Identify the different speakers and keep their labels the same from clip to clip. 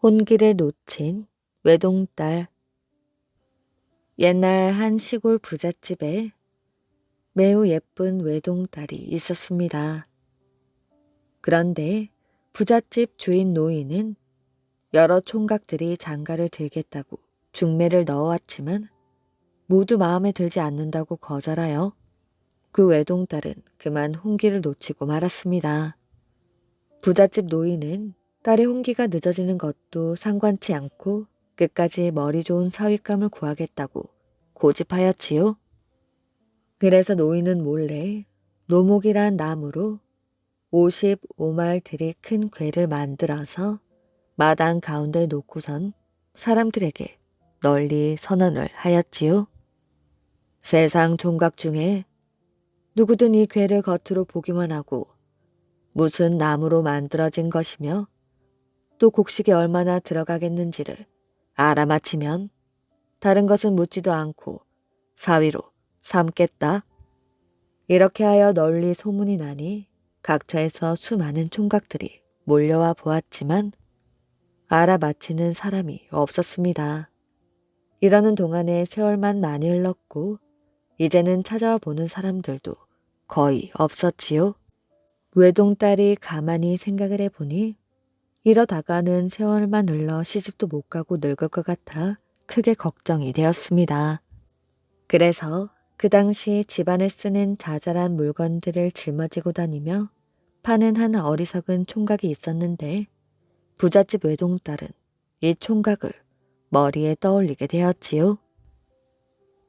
Speaker 1: 혼기를 놓친 외동딸. 옛날 한 시골 부잣집에 매우 예쁜 외동딸이 있었습니다. 그런데 부잣집 주인 노인은 여러 총각들이 장가를 들겠다고 중매를 넣어왔지만 모두 마음에 들지 않는다고 거절하여 그 외동딸은 그만 혼기를 놓치고 말았습니다. 부잣집 노인은 딸의 혼기가 늦어지는 것도 상관치 않고 끝까지 머리 좋은 사윗감을 구하겠다고 고집하였지요. 그래서 노인은 몰래 노목이란 나무로 55말들이 큰 궤를 만들어서 마당 가운데 놓고선 사람들에게 널리 선언을 하였지요. 세상 총각 중에 누구든 이 궤를 겉으로 보기만 하고 무슨 나무로 만들어진 것이며 또 곡식이 얼마나 들어가겠는지를 알아맞히면 다른 것은 묻지도 않고 사위로 삼겠다. 이렇게 하여 널리 소문이 나니 각처에서 수많은 총각들이 몰려와 보았지만 알아맞히는 사람이 없었습니다. 이러는 동안에 세월만 많이 흘렀고 이제는 찾아와 보는 사람들도 거의 없었지요. 외동딸이 가만히 생각을 해보니 이러다가는 세월만 흘러 시집도 못 가고 늙을 것 같아 크게 걱정이 되었습니다. 그래서 그 당시 집안에 쓰는 자잘한 물건들을 짊어지고 다니며 파는 한 어리석은 총각이 있었는데 부잣집 외동딸은 이 총각을 머리에 떠올리게 되었지요.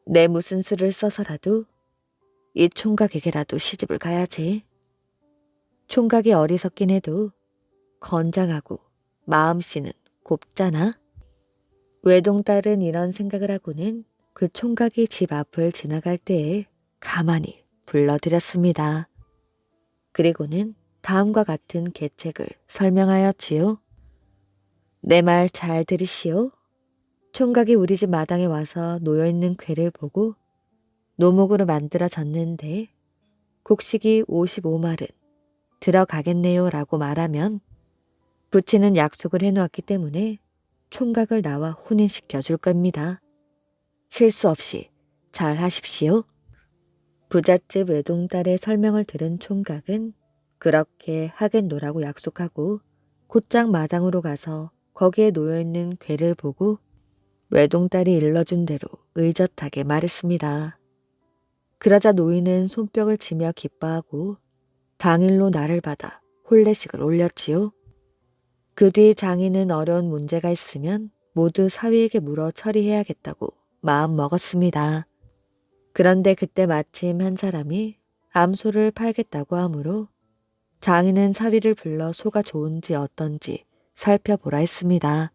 Speaker 1: 내 무슨 수를 써서라도 이 총각에게라도 시집을 가야지. 총각이 어리석긴 해도 건장하고 마음씨는 곱잖아. 외동딸은 이런 생각을 하고는 그 총각이 집 앞을 지나갈 때에 가만히 불러들였습니다. 그리고는 다음과 같은 계책을 설명하였지요. 내 말 잘 들으시오. 총각이 우리 집 마당에 와서 놓여있는 궤를 보고 노목으로 만들어졌는데 곡식이 55말은 들어가겠네요 라고 말하면 부치는 약속을 해놓았기 때문에 총각을 나와 혼인시켜 줄 겁니다. 실수 없이 잘 하십시오. 부잣집 외동딸의 설명을 들은 총각은 그렇게 하겠노라고 약속하고 곧장 마당으로 가서 거기에 놓여있는 궤를 보고 외동딸이 일러준 대로 의젓하게 말했습니다. 그러자 노인은 손뼉을 치며 기뻐하고 당일로 날을 받아 혼례식을 올렸지요. 그 뒤 장인은 어려운 문제가 있으면 모두 사위에게 물어 처리해야겠다고 마음 먹었습니다. 그런데 그때 마침 한 사람이 암소를 팔겠다고 하므로 장인은 사위를 불러 소가 좋은지 어떤지 살펴보라 했습니다.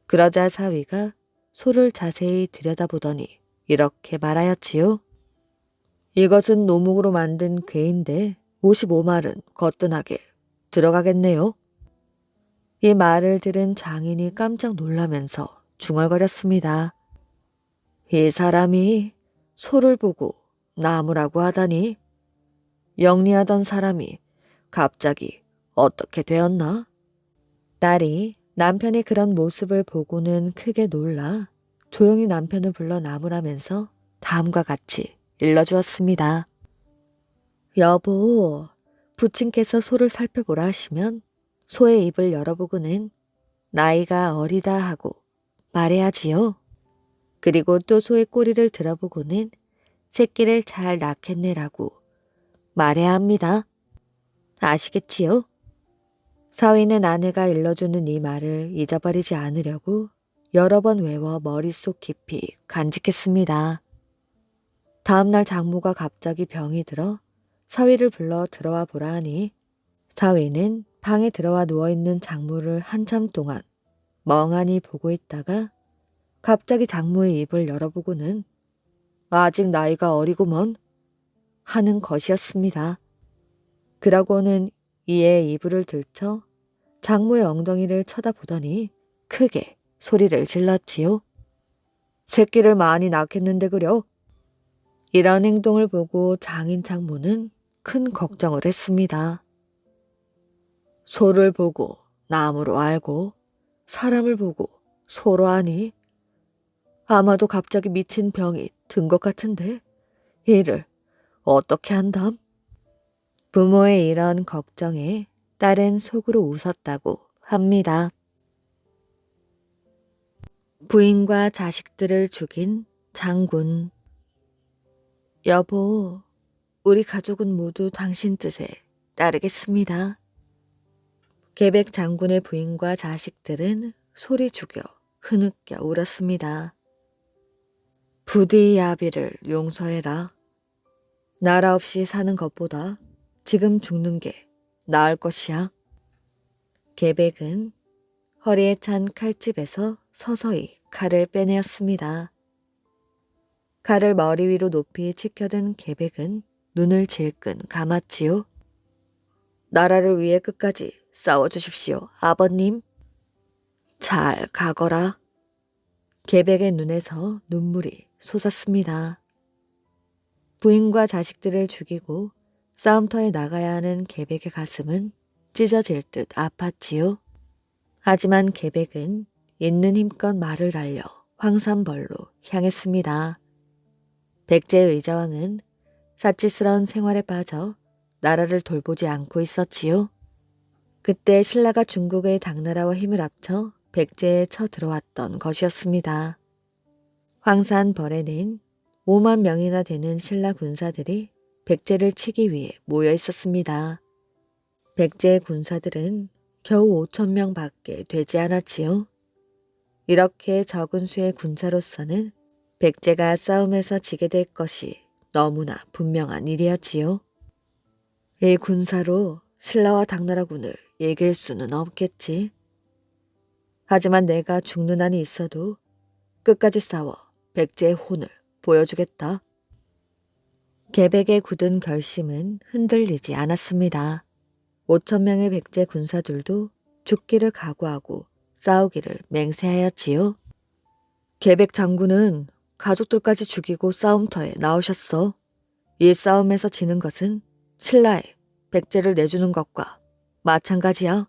Speaker 1: 그러자 사위가 소를 자세히 들여다보더니 이렇게 말하였지요. 이것은 노목으로 만든 궤인데 55말은 거뜬하게 들어가겠네요. 이 말을 들은 장인이 깜짝 놀라면서 중얼거렸습니다. 이 사람이 소를 보고 나무라고 하다니 영리하던 사람이 갑자기 어떻게 되었나? 딸이 남편의 그런 모습을 보고는 크게 놀라 조용히 남편을 불러 나무라면서 다음과 같이 일러주었습니다. 여보, 부친께서 소를 살펴보라 하시면 소의 입을 열어보고는 나이가 어리다 하고 말해야지요. 그리고 또 소의 꼬리를 들어보고는 새끼를 잘 낳겠네라고 말해야 합니다. 아시겠지요? 사위는 아내가 일러주는 이 말을 잊어버리지 않으려고 여러 번 외워 머릿속 깊이 간직했습니다. 다음날 장모가 갑자기 병이 들어 사위를 불러 들어와 보라 하니 사위는 방에 들어와 누워있는 장모를 한참 동안 멍하니 보고 있다가 갑자기 장모의 입을 열어보고는 아직 나이가 어리구먼 하는 것이었습니다. 그러고는 이에 이불을 들쳐 장모의 엉덩이를 쳐다보더니 크게 소리를 질렀지요. 새끼를 많이 낳겠는데 그려. 이런 행동을 보고 장인 장모는 큰 걱정을 했습니다. 소를 보고 나무로 알고 사람을 보고 소로 하니? 아마도 갑자기 미친 병이 든 것 같은데 이를 어떻게 한담? 부모의 이런 걱정에 딸은 속으로 웃었다고 합니다. 부인과 자식들을 죽인 장군. 여보, 우리 가족은 모두 당신 뜻에 따르겠습니다. 계백 장군의 부인과 자식들은 소리 죽여 흐느껴 울었습니다. 부디 야비를 용서해라. 나라 없이 사는 것보다 지금 죽는 게 나을 것이야. 계백은 허리에 찬 칼집에서 서서히 칼을 빼내었습니다. 칼을 머리 위로 높이 치켜든 계백은 눈을 질끈 감았지요. 나라를 위해 끝까지 싸워주십시오, 아버님. 잘 가거라. 계백의 눈에서 눈물이 솟았습니다. 부인과 자식들을 죽이고 싸움터에 나가야 하는 계백의 가슴은 찢어질 듯 아팠지요. 하지만 계백은 있는 힘껏 말을 달려 황산벌로 향했습니다. 백제 의자왕은 사치스러운 생활에 빠져 나라를 돌보지 않고 있었지요. 그때 신라가 중국의 당나라와 힘을 합쳐 백제에 쳐들어왔던 것이었습니다. 황산벌에는 5만 명이나 되는 신라 군사들이 백제를 치기 위해 모여 있었습니다. 백제의 군사들은 겨우 5천 명밖에 되지 않았지요. 이렇게 적은 수의 군사로서는 백제가 싸움에서 지게 될 것이 너무나 분명한 일이었지요. 이 군사로 신라와 당나라군을 이길 수는 없겠지. 하지만 내가 죽는 한이 있어도 끝까지 싸워 백제의 혼을 보여주겠다. 계백의 굳은 결심은 흔들리지 않았습니다. 5천 명의 백제 군사들도 죽기를 각오하고 싸우기를 맹세하였지요. 계백 장군은 가족들까지 죽이고 싸움터에 나오셨어. 이 싸움에서 지는 것은 신라에 백제를 내주는 것과 마찬가지야.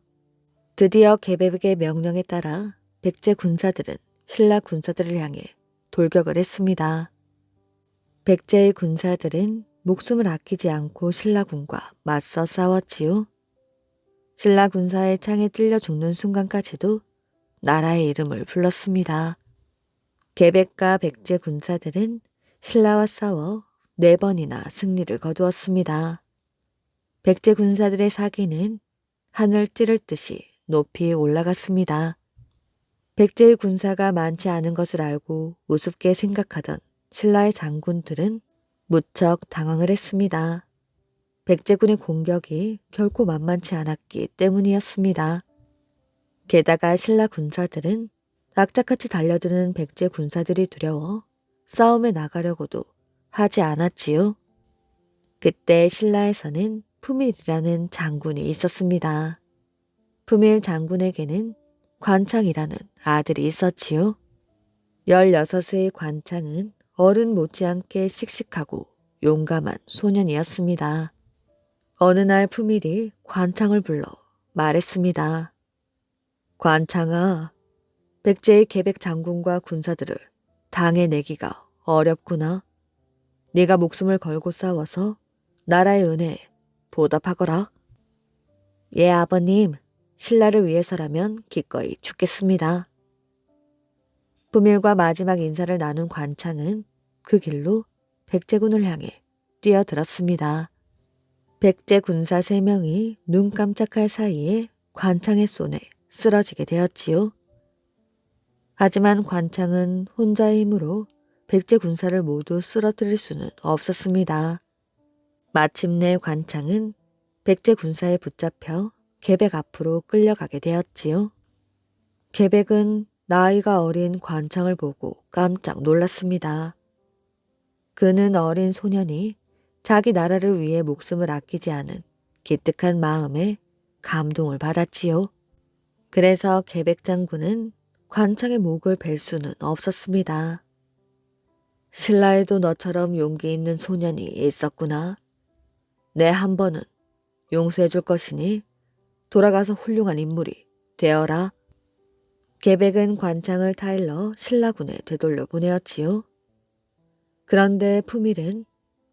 Speaker 1: 드디어 계백의 명령에 따라 백제 군사들은 신라 군사들을 향해 돌격을 했습니다. 백제의 군사들은 목숨을 아끼지 않고 신라군과 맞서 싸웠지요. 신라 군사의 창에 찔려 죽는 순간까지도 나라의 이름을 불렀습니다. 계백과 백제 군사들은 신라와 싸워 4번이나 승리를 거두었습니다. 백제 군사들의 사기는 하늘 찌를 듯이 높이 올라갔습니다. 백제의 군사가 많지 않은 것을 알고 우습게 생각하던 신라의 장군들은 무척 당황을 했습니다. 백제군의 공격이 결코 만만치 않았기 때문이었습니다. 게다가 신라 군사들은 악착같이 달려드는 백제 군사들이 두려워 싸움에 나가려고도 하지 않았지요. 그때 신라에서는 품일이라는 장군이 있었습니다. 품일 장군에게는 관창이라는 아들이 있었지요. 16의 관창은 어른 못지않게 씩씩하고 용감한 소년이었습니다. 어느 날 품일이 관창을 불러 말했습니다. 관창아, 백제의 계백 장군과 군사들을 당해 내기가 어렵구나. 네가 목숨을 걸고 싸워서 나라의 은혜에 보답하거라. 예, 아버님. 신라를 위해서라면 기꺼이 죽겠습니다. 부밀과 마지막 인사를 나눈 관창은 그 길로 백제군을 향해 뛰어들었습니다. 백제 군사 3명이 눈 깜짝할 사이에 관창의 손에 쓰러지게 되었지요. 하지만 관창은 혼자의 힘으로 백제 군사를 모두 쓰러뜨릴 수는 없었습니다. 마침내 관창은 백제 군사에 붙잡혀 계백 앞으로 끌려가게 되었지요. 계백은 나이가 어린 관창을 보고 깜짝 놀랐습니다. 그는 어린 소년이 자기 나라를 위해 목숨을 아끼지 않은 기특한 마음에 감동을 받았지요. 그래서 계백 장군은 관창의 목을 벨 수는 없었습니다. 신라에도 너처럼 용기 있는 소년이 있었구나. 내 한 번은 용서해 줄 것이니 돌아가서 훌륭한 인물이 되어라. 계백은 관창을 타일러 신라군에 되돌려 보내었지요. 그런데 품일은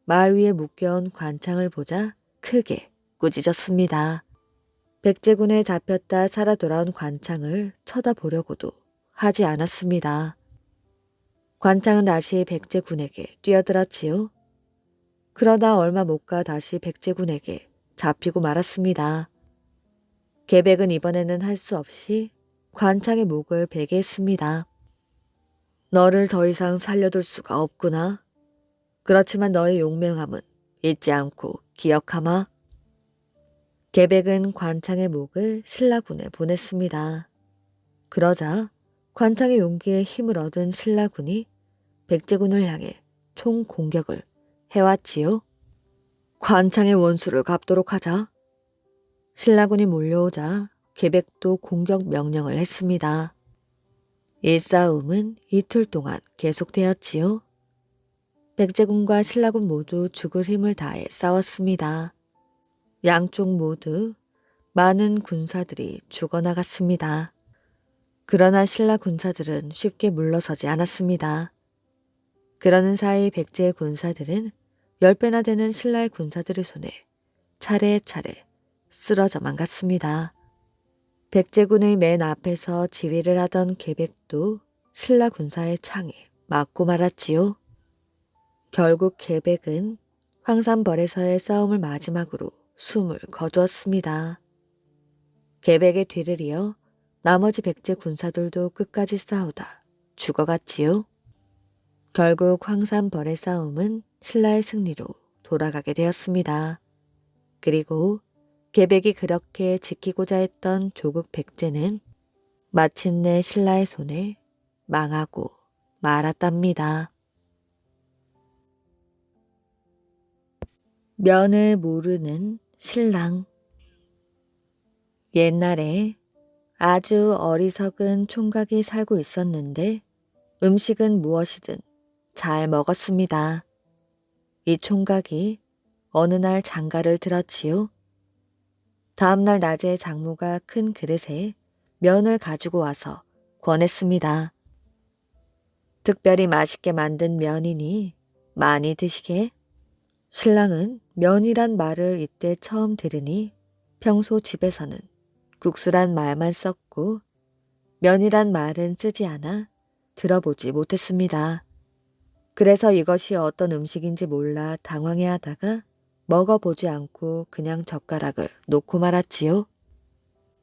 Speaker 1: 말 위에 묶여온 관창을 보자 크게 꾸짖었습니다. 백제군에 잡혔다 살아 돌아온 관창을 쳐다보려고도 하지 않았습니다. 관창은 다시 백제군에게 뛰어들었지요. 그러다 얼마 못 가 다시 백제군에게 잡히고 말았습니다. 계백은 이번에는 할 수 없이 관창의 목을 베게 했습니다. 너를 더 이상 살려둘 수가 없구나. 그렇지만 너의 용맹함은 잊지 않고 기억하마. 계백은 관창의 목을 신라군에 보냈습니다. 그러자 관창의 용기에 힘을 얻은 신라군이 백제군을 향해 총 공격을 해왔지요. 관창의 원수를 갚도록 하자. 신라군이 몰려오자 계백도 공격 명령을 했습니다. 이 싸움은 이틀 동안 계속되었지요. 백제군과 신라군 모두 죽을 힘을 다해 싸웠습니다. 양쪽 모두 많은 군사들이 죽어나갔습니다. 그러나 신라 군사들은 쉽게 물러서지 않았습니다. 그러는 사이 백제의 군사들은 10배나 되는 신라의 군사들의 손에 차례차례 쓰러져만 갔습니다. 백제군의 맨 앞에서 지휘를 하던 계백도 신라 군사의 창에 맞고 말았지요. 결국 계백은 황산벌에서의 싸움을 마지막으로 숨을 거두었습니다. 계백의 뒤를 이어 나머지 백제 군사들도 끝까지 싸우다 죽어갔지요. 결국 황산벌의 싸움은 신라의 승리로 돌아가게 되었습니다. 그리고 계백이 그렇게 지키고자 했던 조국 백제는 마침내 신라의 손에 망하고 말았답니다. 면을 모르는 신랑. 옛날에 아주 어리석은 총각이 살고 있었는데 음식은 무엇이든 잘 먹었습니다. 이 총각이 어느 날 장가를 들었지요. 다음날 낮에 장모가 큰 그릇에 면을 가지고 와서 권했습니다. 특별히 맛있게 만든 면이니 많이 드시게. 신랑은 면이란 말을 이때 처음 들으니 평소 집에서는 국수란 말만 썼고 면이란 말은 쓰지 않아 들어보지 못했습니다. 그래서 이것이 어떤 음식인지 몰라 당황해하다가 먹어보지 않고 그냥 젓가락을 놓고 말았지요.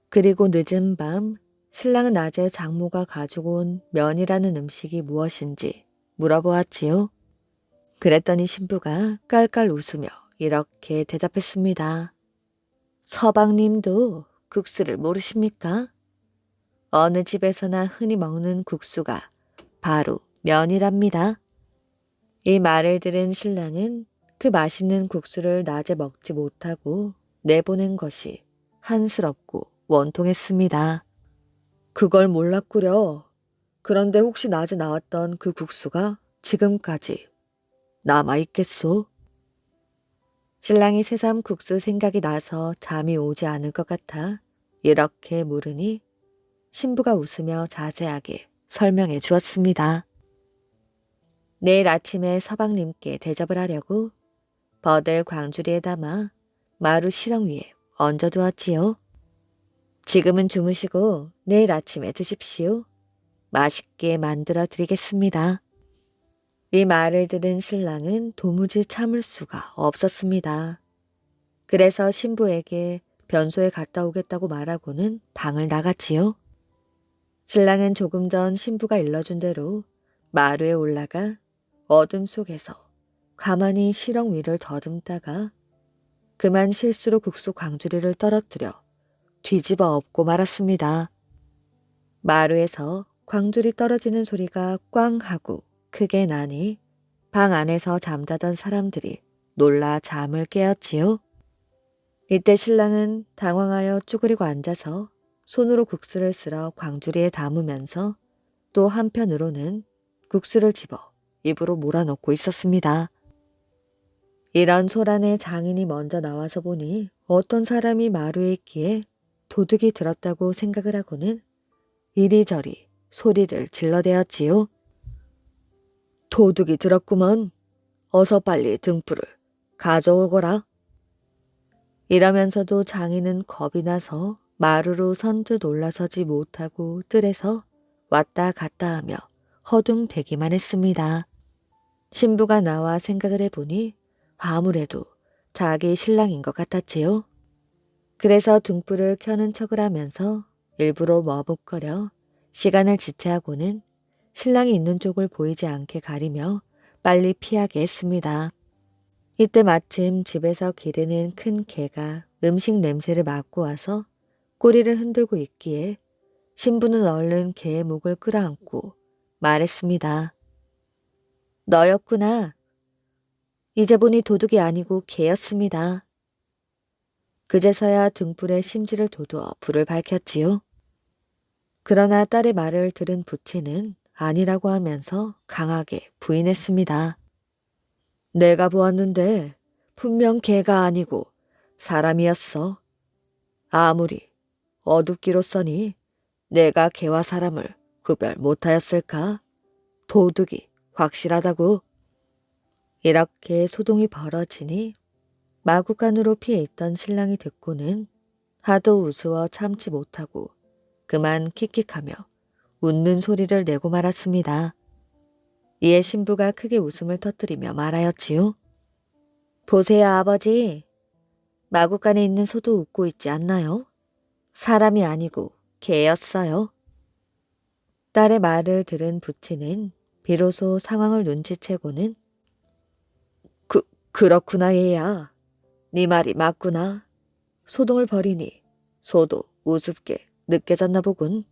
Speaker 1: 그리고 늦은 밤 신랑은 낮에 장모가 가지고 온 면이라는 음식이 무엇인지 물어보았지요. 그랬더니 신부가 깔깔 웃으며 이렇게 대답했습니다. 서방님도 국수를 모르십니까? 어느 집에서나 흔히 먹는 국수가 바로 면이랍니다. 이 말을 들은 신랑은 그 맛있는 국수를 낮에 먹지 못하고 내보낸 것이 한스럽고 원통했습니다. 그걸 몰랐구려. 그런데 혹시 낮에 나왔던 그 국수가 지금까지 남아있겠소? 신랑이 새삼 국수 생각이 나서 잠이 오지 않을 것 같아 이렇게 물으니 신부가 웃으며 자세하게 설명해 주었습니다. 내일 아침에 서방님께 대접을 하려고 버들 광주리에 담아 마루 시렁 위에 얹어두었지요. 지금은 주무시고 내일 아침에 드십시오. 맛있게 만들어 드리겠습니다. 이 말을 들은 신랑은 도무지 참을 수가 없었습니다. 그래서 신부에게 변소에 갔다 오겠다고 말하고는 방을 나갔지요. 신랑은 조금 전 신부가 일러준 대로 마루에 올라가 어둠 속에서 가만히 시렁 위를 더듬다가 그만 실수로 국수 광주리를 떨어뜨려 뒤집어 엎고 말았습니다. 마루에서 광주리 떨어지는 소리가 꽝 하고 크게 나니 방 안에서 잠자던 사람들이 놀라 잠을 깨었지요. 이때 신랑은 당황하여 쭈그리고 앉아서 손으로 국수를 쓸어 광주리에 담으면서 또 한편으로는 국수를 집어 입으로 몰아넣고 있었습니다. 이런 소란에 장인이 먼저 나와서 보니 어떤 사람이 마루에 있기에 도둑이 들었다고 생각을 하고는 이리저리 소리를 질러대었지요. 도둑이 들었구먼. 어서 빨리 등불을 가져오거라. 이러면서도 장인은 겁이 나서 마루로 선뜻 올라서지 못하고 뜰에서 왔다 갔다 하며 허둥대기만 했습니다. 신부가 나와 생각을 해보니 아무래도 자기 신랑인 것 같았지요. 그래서 등불을 켜는 척을 하면서 일부러 머뭇거려 시간을 지체하고는 신랑이 있는 쪽을 보이지 않게 가리며 빨리 피하게 했습니다. 이때 마침 집에서 기르는 큰 개가 음식 냄새를 맡고 와서 꼬리를 흔들고 있기에 신부는 얼른 개의 목을 끌어안고 말했습니다. 너였구나. 이제 보니 도둑이 아니고 개였습니다. 그제서야 등불에 심지를 돋워 불을 밝혔지요. 그러나 딸의 말을 들은 부치는 아니라고 하면서 강하게 부인했습니다. 내가 보았는데 분명 개가 아니고 사람이었어. 아무리 어둡기로써니 내가 개와 사람을 구별 못하였을까? 도둑이 확실하다고. 이렇게 소동이 벌어지니 마구간으로 피해 있던 신랑이 듣고는 하도 우스워 참지 못하고 그만 킥킥하며 웃는 소리를 내고 말았습니다. 이에 신부가 크게 웃음을 터뜨리며 말하였지요. 보세요, 아버지. 마구간에 있는 소도 웃고 있지 않나요? 사람이 아니고 개였어요. 딸의 말을 들은 부치는 비로소 상황을 눈치채고는 그렇구나 얘야. 네 말이 맞구나. 소동을 벌이니 소도 우습게 느껴졌나 보군.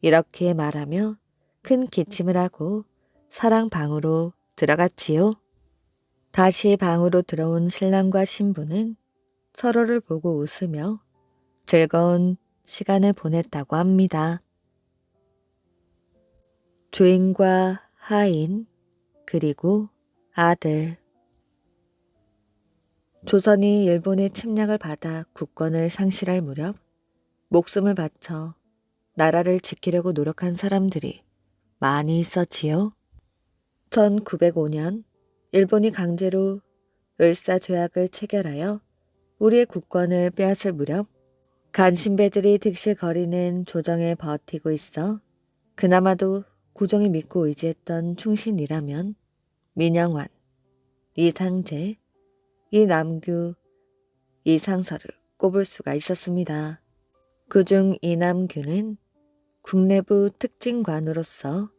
Speaker 1: 이렇게 말하며 큰 기침을 하고 사랑 방으로 들어갔지요. 다시 방으로 들어온 신랑과 신부는 서로를 보고 웃으며 즐거운 시간을 보냈다고 합니다. 주인과 하인 그리고 아들. 조선이 일본의 침략을 받아 국권을 상실할 무렵 목숨을 바쳐 나라를 지키려고 노력한 사람들이 많이 있었지요. 1905년 일본이 강제로 을사조약을 체결하여 우리의 국권을 빼앗을 무렵 간신배들이 득실거리는 조정에 버티고 있어 그나마도 고종이 믿고 의지했던 충신이라면 민영환, 이상재, 이남규, 이상서를 꼽을 수가 있었습니다. 그중 이남규는 국내부 특징관으로서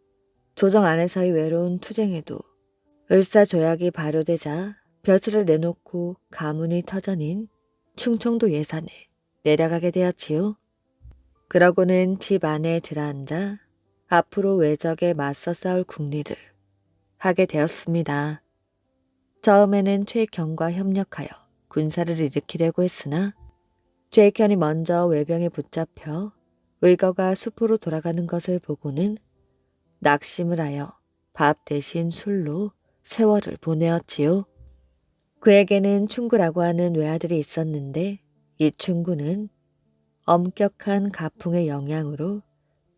Speaker 1: 조정 안에서의 외로운 투쟁에도 을사조약이 발효되자 벼슬을 내놓고 가문이 터전인 충청도 예산에 내려가게 되었지요. 그러고는 집 안에 들어앉아 앞으로 외적에 맞서 싸울 국리를 하게 되었습니다. 처음에는 최경과 협력하여 군사를 일으키려고 했으나 최익현이 먼저 외병에 붙잡혀 의거가 수포로 돌아가는 것을 보고는 낙심을 하여 밥 대신 술로 세월을 보내었지요. 그에게는 충구라고 하는 외아들이 있었는데 이 충구는 엄격한 가풍의 영향으로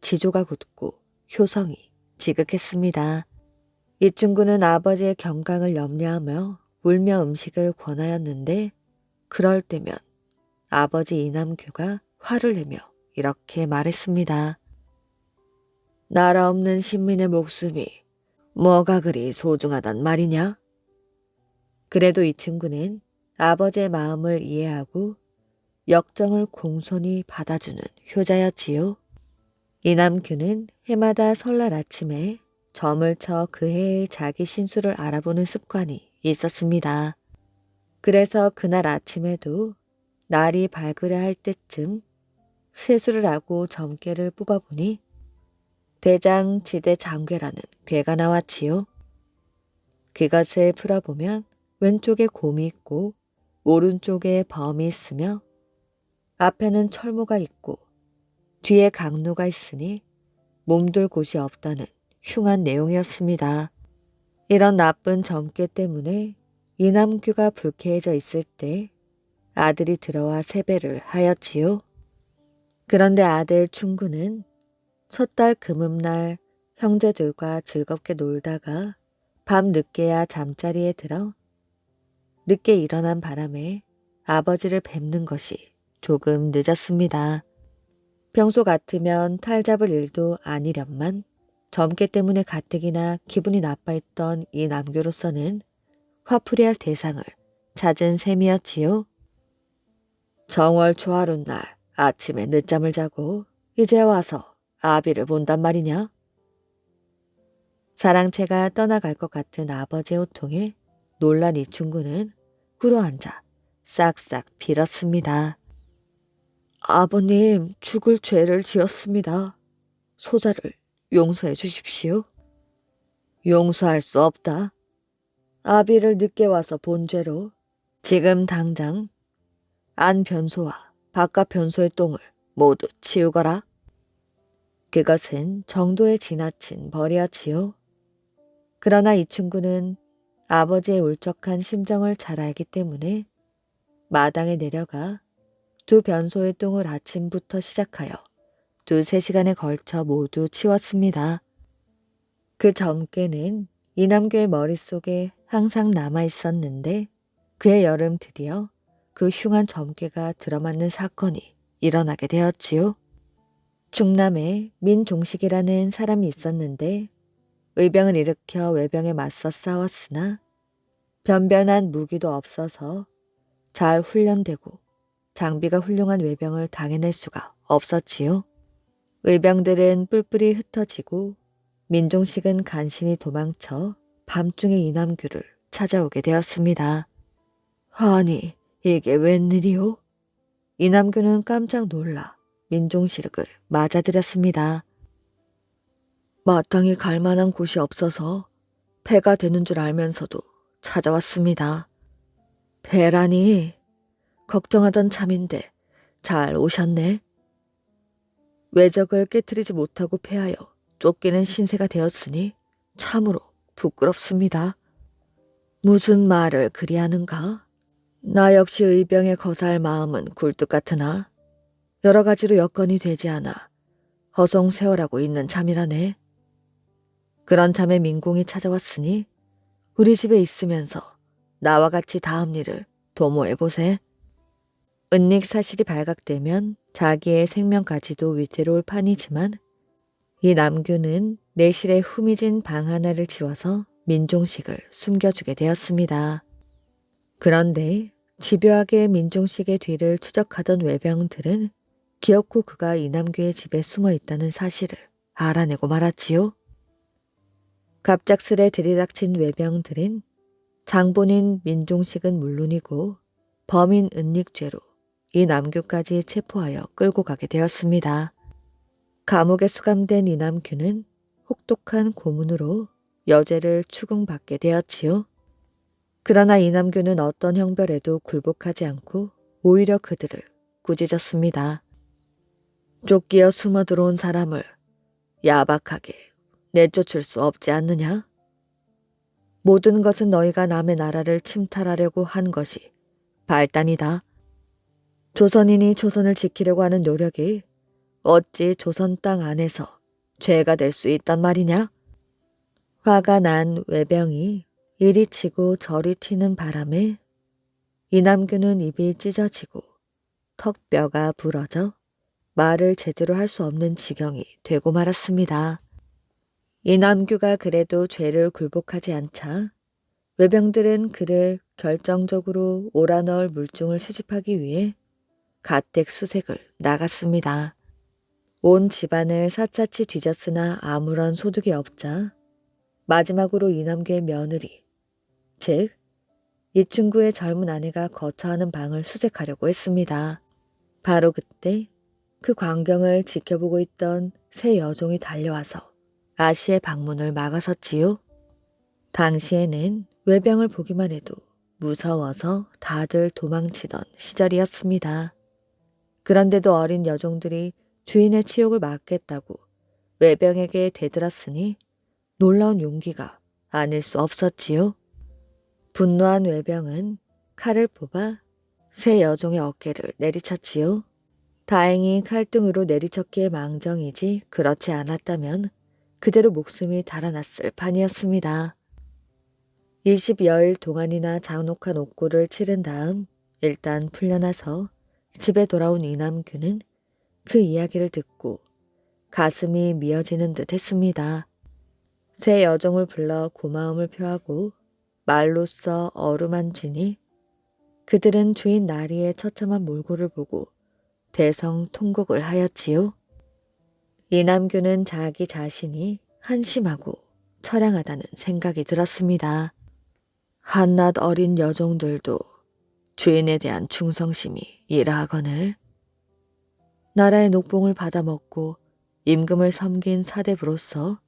Speaker 1: 지조가 굳고 효성이 지극했습니다. 이 충구는 아버지의 경강을 염려하며 울며 음식을 권하였는데 그럴 때면 아버지 이남규가 화를 내며 이렇게 말했습니다. 나라 없는 신민의 목숨이 뭐가 그리 소중하단 말이냐? 그래도 이 친구는 아버지의 마음을 이해하고 역정을 공손히 받아주는 효자였지요. 이남규는 해마다 설날 아침에 점을 쳐 그 해의 자기 신수를 알아보는 습관이 있었습니다. 그래서 그날 아침에도 날이 밝으려 할 때쯤 세수를 하고 점괘를 뽑아보니 대장 지대 장괘라는 괴가 나왔지요. 그것을 풀어보면 왼쪽에 곰이 있고 오른쪽에 범이 있으며 앞에는 철모가 있고 뒤에 강로가 있으니 몸둘 곳이 없다는 흉한 내용이었습니다. 이런 나쁜 점괘 때문에 이남규가 불쾌해져 있을 때 아들이 들어와 세배를 하였지요. 그런데 아들 충구는 섣달 금음날 형제들과 즐겁게 놀다가 밤 늦게야 잠자리에 들어 늦게 일어난 바람에 아버지를 뵙는 것이 조금 늦었습니다. 평소 같으면 탈잡을 일도 아니련만 점괘 때문에 가뜩이나 기분이 나빠했던 이 남교로서는 화풀이할 대상을 찾은 셈이었지요. 정월 초하룻날 아침에 늦잠을 자고 이제 와서 아비를 본단 말이냐? 사랑채가 떠나갈 것 같은 아버지의 호통에 놀란 이충구는 꿇어앉아 싹싹 빌었습니다. 아버님, 죽을 죄를 지었습니다. 소자를 용서해 주십시오. 용서할 수 없다. 아비를 늦게 와서 본 죄로 지금 당장 안 변소와 바깥 변소의 똥을 모두 치우거라. 그것은 정도에 지나친 벌이었지요. 그러나 이 친구는 아버지의 울적한 심정을 잘 알기 때문에 마당에 내려가 두 변소의 똥을 아침부터 시작하여 2~3시간에 걸쳐 모두 치웠습니다. 그 점괘는 이남규의 머릿속에 항상 남아있었는데 그해 여름 드디어 그 흉한 점괘가 들어맞는 사건이 일어나게 되었지요. 충남에 민종식이라는 사람이 있었는데 의병을 일으켜 외병에 맞서 싸웠으나 변변한 무기도 없어서 잘 훈련되고 장비가 훌륭한 외병을 당해낼 수가 없었지요. 의병들은 뿔뿔이 흩어지고 민종식은 간신히 도망쳐 밤중에 이남규를 찾아오게 되었습니다. 아니, 이게 웬일이오? 이남규는 깜짝 놀라 민종식을 맞아들였습니다. 마땅히 갈 만한 곳이 없어서 배가 되는 줄 알면서도 찾아왔습니다. 배라니, 걱정하던 참인데 잘 오셨네. 외적을 깨트리지 못하고 패하여 쫓기는 신세가 되었으니 참으로 부끄럽습니다. 무슨 말을 그리하는가? 나 역시 의병에 거사할 마음은 굴뚝 같으나 여러 가지로 여건이 되지 않아 허송세월하고 있는 참이라네. 그런 참에 민공이 찾아왔으니 우리 집에 있으면서 나와 같이 다음 일을 도모해보세. 은닉 사실이 발각되면 자기의 생명까지도 위태로울 판이지만 이 남규는 내실에 후미진 방 하나를 지워서 민종식을 숨겨주게 되었습니다. 그런데 집요하게 민종식의 뒤를 추적하던 외병들은 기어코 그가 이남규의 집에 숨어 있다는 사실을 알아내고 말았지요. 갑작스레 들이닥친 외병들은 장본인 민종식은 물론이고 범인 은닉죄로 이 남규까지 체포하여 끌고 가게 되었습니다. 감옥에 수감된 이남규는 혹독한 고문으로 여죄를 추궁받게 되었지요. 그러나 이남규는 어떤 형벌에도 굴복하지 않고 오히려 그들을 꾸짖었습니다. 쫓기어 숨어 들어온 사람을 야박하게 내쫓을 수 없지 않느냐? 모든 것은 너희가 남의 나라를 침탈하려고 한 것이 발단이다. 조선인이 조선을 지키려고 하는 노력이 어찌 조선 땅 안에서 죄가 될 수 있단 말이냐? 화가 난 외병이 이리 치고 저리 튀는 바람에 이남규는 입이 찢어지고 턱뼈가 부러져 말을 제대로 할 수 없는 지경이 되고 말았습니다. 이남규가 그래도 죄를 굴복하지 않자 외병들은 그를 결정적으로 옳아넣을 물증을 수집하기 위해 가택 수색을 나갔습니다. 온 집안을 샅샅이 뒤졌으나 아무런 소득이 없자 마지막으로 이남규의 며느리, 즉 이충구의 젊은 아내가 거처하는 방을 수색하려고 했습니다. 바로 그때 그 광경을 지켜보고 있던 세 여종이 달려와서 아씨의 방문을 막아섰지요. 당시에는 외병을 보기만 해도 무서워서 다들 도망치던 시절이었습니다. 그런데도 어린 여종들이 주인의 치욕을 막겠다고 외병에게 대들었으니 놀라운 용기가 아닐 수 없었지요. 분노한 외병은 칼을 뽑아 새 여종의 어깨를 내리쳤지요. 다행히 칼등으로 내리쳤기에 망정이지 그렇지 않았다면 그대로 목숨이 달아났을 판이었습니다. 20여일 동안이나 장독한 옥고를 치른 다음 일단 풀려나서 집에 돌아온 이남규는 그 이야기를 듣고 가슴이 미어지는 듯 했습니다. 새 여종을 불러 고마움을 표하고 말로써 어루만지니 그들은 주인 나리의 처참한 몰골을 보고 대성통곡을 하였지요. 이남규는 자기 자신이 한심하고 처량하다는 생각이 들었습니다. 한낱 어린 여종들도 주인에 대한 충성심이 이러하거늘 나라의 녹봉을 받아먹고 임금을 섬긴 사대부로서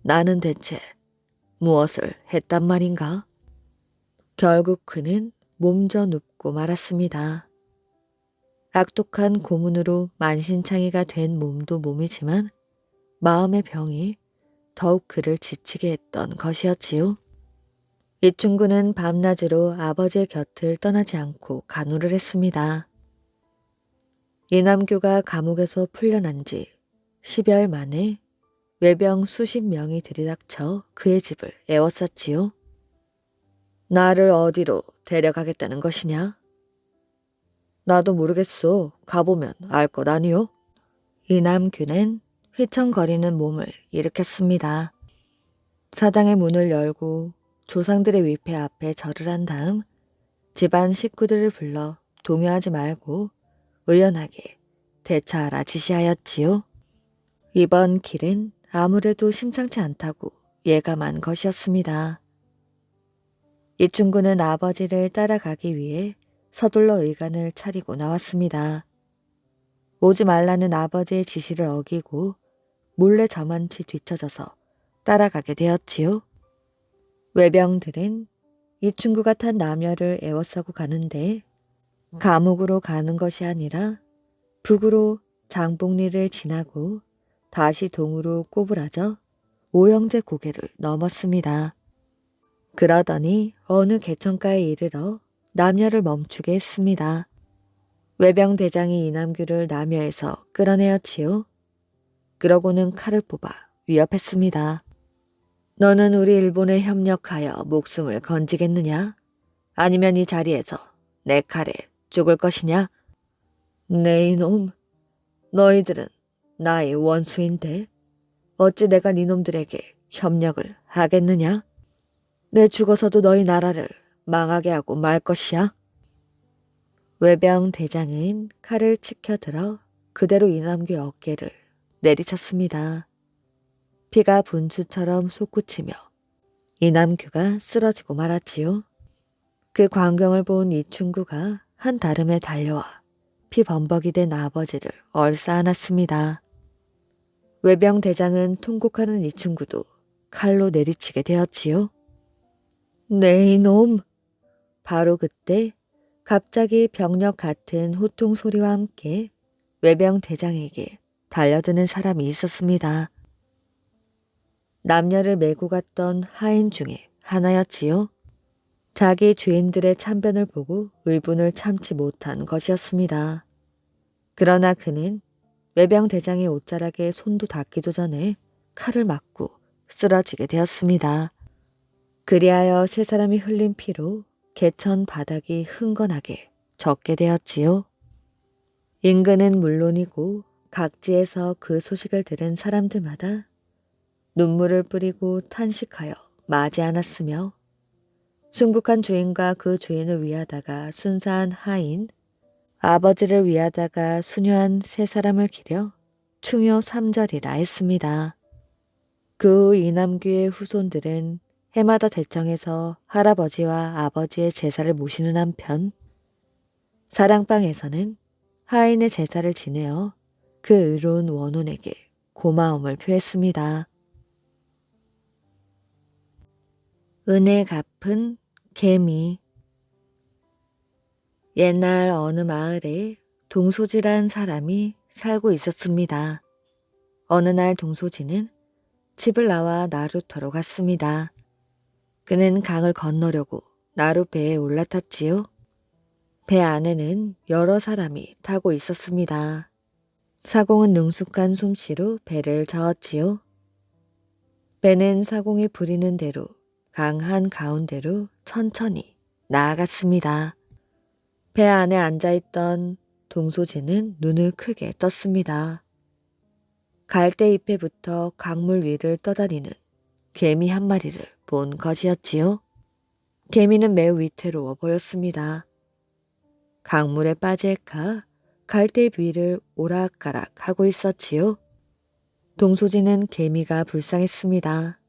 Speaker 1: 나는 대체 무엇을 했단 말인가? 결국 그는 몸져 눕고 말았습니다. 악독한 고문으로 만신창이가 된 몸도 몸이지만 마음의 병이 더욱 그를 지치게 했던 것이었지요. 이충구는 밤낮으로 아버지의 곁을 떠나지 않고 간호를 했습니다. 이남규가 감옥에서 풀려난 지 10여일 만에 외병 수십 명이 들이닥쳐 그의 집을 에워쌌지요. 나를 어디로 데려가겠다는 것이냐? 나도 모르겠소. 가보면 알 것 아니요? 이남규는 휘청거리는 몸을 일으켰습니다. 사당의 문을 열고 조상들의 위패 앞에 절을 한 다음 집안 식구들을 불러 동요하지 말고 의연하게 대처하라 지시하였지요. 이번 길은 아무래도 심상치 않다고 예감한 것이었습니다. 이충구는 아버지를 따라가기 위해 서둘러 의관을 차리고 나왔습니다. 오지 말라는 아버지의 지시를 어기고 몰래 저만치 뒤처져서 따라가게 되었지요. 외병들은 이충구가 탄 남녀를 에워싸고 가는데 감옥으로 가는 것이 아니라 북으로 장복리를 지나고 다시 동으로 꼬부라져 오영제 고개를 넘었습니다. 그러더니 어느 개천가에 이르러 남녀를 멈추게 했습니다. 외병대장이 이남규를 남녀에서 끌어내었지요. 그러고는 칼을 뽑아 위협했습니다. 너는 우리 일본에 협력하여 목숨을 건지겠느냐? 아니면 이 자리에서 내 칼에 죽을 것이냐? 네 이놈, 너희들은 나의 원수인데 어찌 내가 니놈들에게 협력을 하겠느냐? 내 죽어서도 너희 나라를 망하게 하고 말 것이야? 외병 대장은 칼을 치켜들어 그대로 이남규 어깨를 내리쳤습니다. 피가 분수처럼 솟구치며 이남규가 쓰러지고 말았지요. 그 광경을 본 이충구가 한 다름에 달려와 피 범벅이 된 아버지를 얼싸안았습니다. 외병 대장은 통곡하는 이충구도 칼로 내리치게 되었지요. 네 이놈! 바로 그때 갑자기 병력 같은 호통 소리와 함께 외병 대장에게 달려드는 사람이 있었습니다. 남녀를 메고 갔던 하인 중에 하나였지요. 자기 주인들의 참변을 보고 의분을 참지 못한 것이었습니다. 그러나 그는 외병 대장의 옷자락에 손도 닿기도 전에 칼을 맞고 쓰러지게 되었습니다. 그리하여 세 사람이 흘린 피로 개천 바닥이 흥건하게 젖게 되었지요. 인근은 물론이고 각지에서 그 소식을 들은 사람들마다 눈물을 뿌리고 탄식하여 마지 않았으며 순국한 주인과 그 주인을 위하다가 순사한 하인, 아버지를 위하다가 순효한 세 사람을 기려 충효 삼절이라 했습니다. 그 후 이남규의 후손들은 해마다 대청에서 할아버지와 아버지의 제사를 모시는 한편 사랑방에서는 하인의 제사를 지내어 그 의로운 원혼에게 고마움을 표했습니다. 은혜 갚은 개미. 옛날 어느 마을에 동소지란 사람이 살고 있었습니다. 어느 날 동소지는 집을 나와 나루터로 갔습니다. 그는 강을 건너려고 나룻배에 올라탔지요. 배 안에는 여러 사람이 타고 있었습니다. 사공은 능숙한 솜씨로 배를 저었지요. 배는 사공이 부리는 대로 강한 가운데로 천천히 나아갔습니다. 배 안에 앉아있던 동소진은 눈을 크게 떴습니다. 갈대 잎에부터 강물 위를 떠다니는 개미 한 마리를 본 것이었지요. 개미는 매우 위태로워 보였습니다. 강물에 빠질까 갈대 위를 오락가락 하고 있었지요. 동소진은 개미가 불쌍했습니다.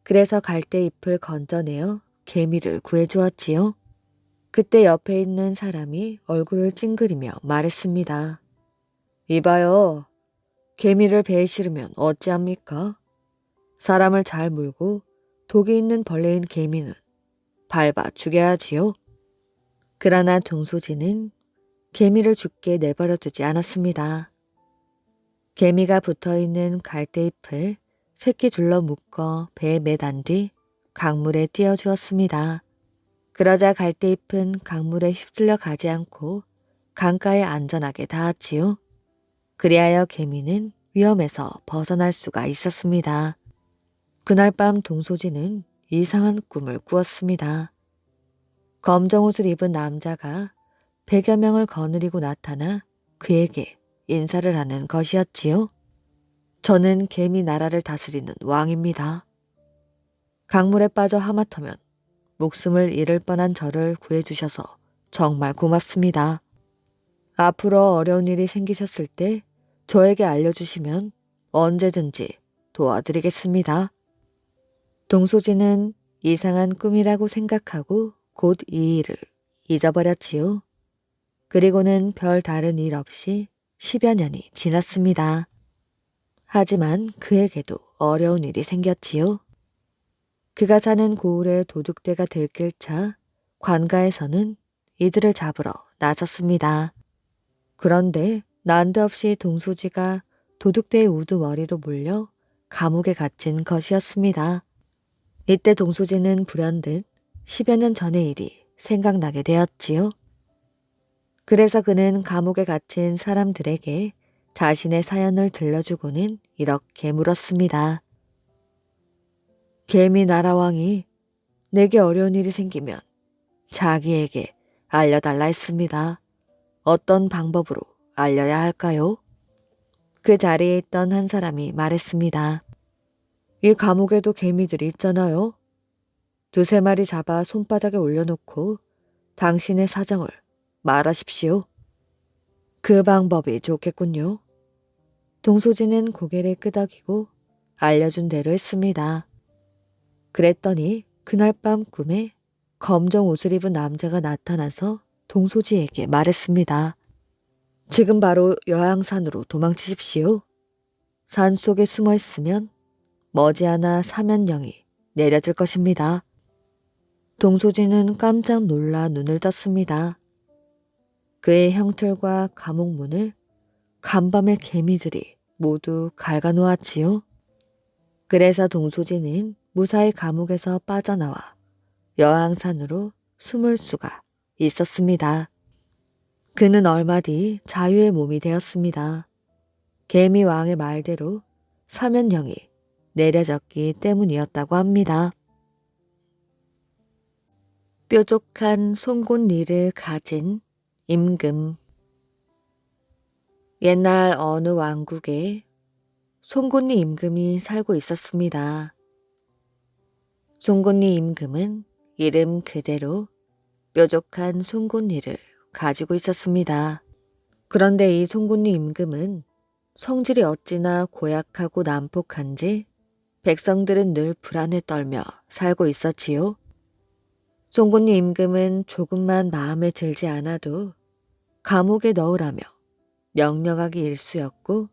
Speaker 1: 그래서 갈대 잎을 건져내어 개미를 구해주었지요. 그때 옆에 있는 사람이 얼굴을 찡그리며 말했습니다. 이봐요. 개미를 배에 실으면 어찌합니까? 사람을 잘 물고 독이 있는 벌레인 개미는 밟아 죽여야지요. 그러나 동소진은 개미를 죽게 내버려 두지 않았습니다. 개미가 붙어있는 갈대잎을 새끼 둘러 묶어 배에 매단 뒤 강물에 띄워주었습니다. 그러자 갈대잎은 강물에 휩쓸려 가지 않고 강가에 안전하게 닿았지요. 그리하여 개미는 위험에서 벗어날 수가 있었습니다. 그날 밤 동소진은 이상한 꿈을 꾸었습니다. 검정 옷을 입은 남자가 100여 명을 거느리고 나타나 그에게 인사를 하는 것이었지요. 저는 개미 나라를 다스리는 왕입니다. 강물에 빠져 하마터면 목숨을 잃을 뻔한 저를 구해주셔서 정말 고맙습니다. 앞으로 어려운 일이 생기셨을 때 저에게 알려주시면 언제든지 도와드리겠습니다. 동소진은 이상한 꿈이라고 생각하고 곧 이 일을 잊어버렸지요. 그리고는 별 다른 일 없이 10여 년이 지났습니다. 하지만 그에게도 어려운 일이 생겼지요. 그가 사는 고을의 도둑대가 들킬차 관가에서는 이들을 잡으러 나섰습니다. 그런데 난데없이 동소지가 도둑대의 우두머리로 몰려 감옥에 갇힌 것이었습니다. 이때 동소지는 불현듯 10여 년 전의 일이 생각나게 되었지요. 그래서 그는 감옥에 갇힌 사람들에게 자신의 사연을 들려주고는 이렇게 물었습니다. 개미 나라왕이 내게 어려운 일이 생기면 자기에게 알려달라 했습니다. 어떤 방법으로 알려야 할까요? 그 자리에 있던 한 사람이 말했습니다. 이 감옥에도 개미들이 있잖아요. 두세 마리 잡아 손바닥에 올려놓고 당신의 사정을 말하십시오. 그 방법이 좋겠군요. 동소진은 고개를 끄덕이고 알려준 대로 했습니다. 그랬더니 그날 밤 꿈에 검정 옷을 입은 남자가 나타나서 동소지에게 말했습니다. 지금 바로 여양산으로 도망치십시오. 산속에 숨어 있으면 머지않아 사면령이 내려질 것입니다. 동소진은 깜짝 놀라 눈을 떴습니다. 그의 형틀과 감옥문을 간밤에 개미들이 모두 갉아놓았지요. 그래서 동소진은 무사히 감옥에서 빠져나와 여항산으로 숨을 수가 있었습니다. 그는 얼마 뒤 자유의 몸이 되었습니다. 개미 왕의 말대로 사면령이 내려졌기 때문이었다고 합니다. 뾰족한 송곳니를 가진 임금. 옛날 어느 왕국에 송곳니 임금이 살고 있었습니다. 송곳니 임금은 이름 그대로 뾰족한 송곳니를 가지고 있었습니다. 그런데 이 송곳니 임금은 성질이 어찌나 고약하고 난폭한지 백성들은 늘 불안에 떨며 살고 있었지요. 송곳니 임금은 조금만 마음에 들지 않아도 감옥에 넣으라며 명령하기 일쑤였고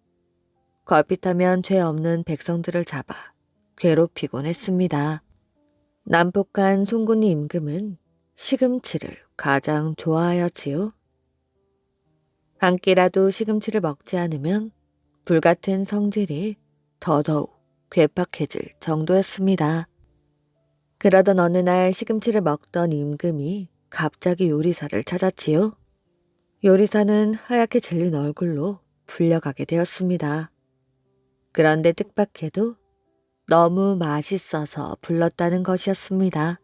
Speaker 1: 걸핏하면 죄 없는 백성들을 잡아 괴롭히곤 했습니다. 난폭한 송곳니 임금은 시금치를 가장 좋아하였지요. 한 끼라도 시금치를 먹지 않으면 불같은 성질이 더더욱 괴팍해질 정도였습니다. 그러던 어느 날 시금치를 먹던 임금이 갑자기 요리사를 찾았지요. 요리사는 하얗게 질린 얼굴로 불려가게 되었습니다. 그런데 뜻밖에도 너무 맛있어서 불렀다는 것이었습니다.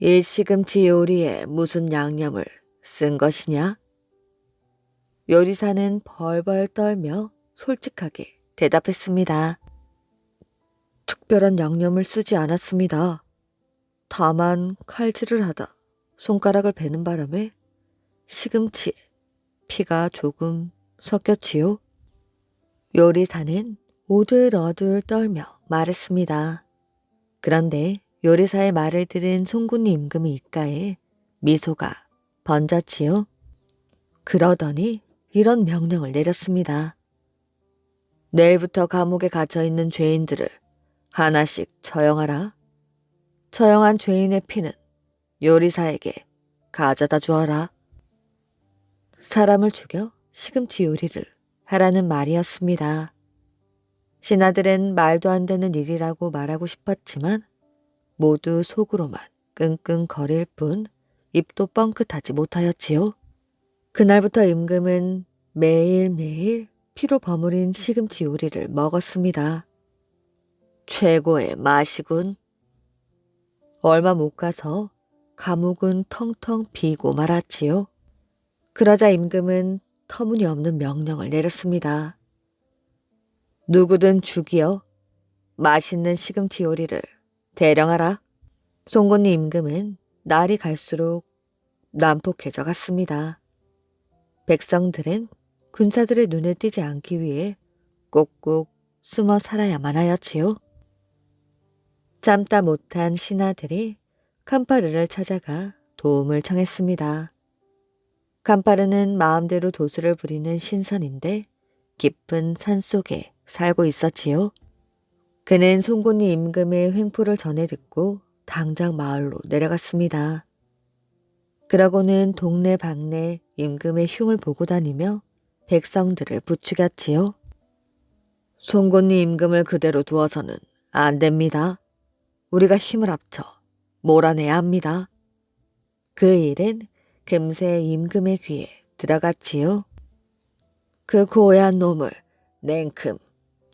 Speaker 1: 이 시금치 요리에 무슨 양념을 쓴 것이냐? 요리사는 벌벌 떨며 솔직하게 대답했습니다. 특별한 양념을 쓰지 않았습니다. 다만 칼질을 하다 손가락을 베는 바람에 시금치에 피가 조금 섞였지요. 요리사는 오들어들 떨며 말했습니다. 그런데 요리사의 말을 들은 송곳니 임금의 입가에 미소가 번졌지요. 그러더니 이런 명령을 내렸습니다. 내일부터 감옥에 갇혀있는 죄인들을 하나씩 처형하라. 처형한 죄인의 피는 요리사에게 가져다 주어라. 사람을 죽여 시금치 요리를 하라는 말이었습니다. 신하들은 말도 안 되는 일이라고 말하고 싶었지만 모두 속으로만 끙끙거릴 뿐 입도 뻥끗하지 못하였지요. 그날부터 임금은 매일매일 피로 버무린 시금치 요리를 먹었습니다. 최고의 맛이군. 얼마 못 가서 감옥은 텅텅 비고 말았지요. 그러자 임금은 터무니없는 명령을 내렸습니다. 누구든 죽이어 맛있는 시금치 요리를 대령하라. 송곳니 임금은 날이 갈수록 난폭해져 갔습니다. 백성들은 군사들의 눈에 띄지 않기 위해 꼭꼭 숨어 살아야만 하였지요. 참다 못한 신하들이 캄파르를 찾아가 도움을 청했습니다. 캄파르는 마음대로 도수를 부리는 신선인데 깊은 산속에 살고 있었지요. 그는 송곳니 임금의 횡포를 전해 듣고 당장 마을로 내려갔습니다. 그러고는 동네방네 임금의 흉을 보고 다니며 백성들을 부추겼지요. 송곳니 임금을 그대로 두어서는 안 됩니다. 우리가 힘을 합쳐 몰아내야 합니다. 그 일은 금세 임금의 귀에 들어갔지요. 그 고얀 놈을 냉큼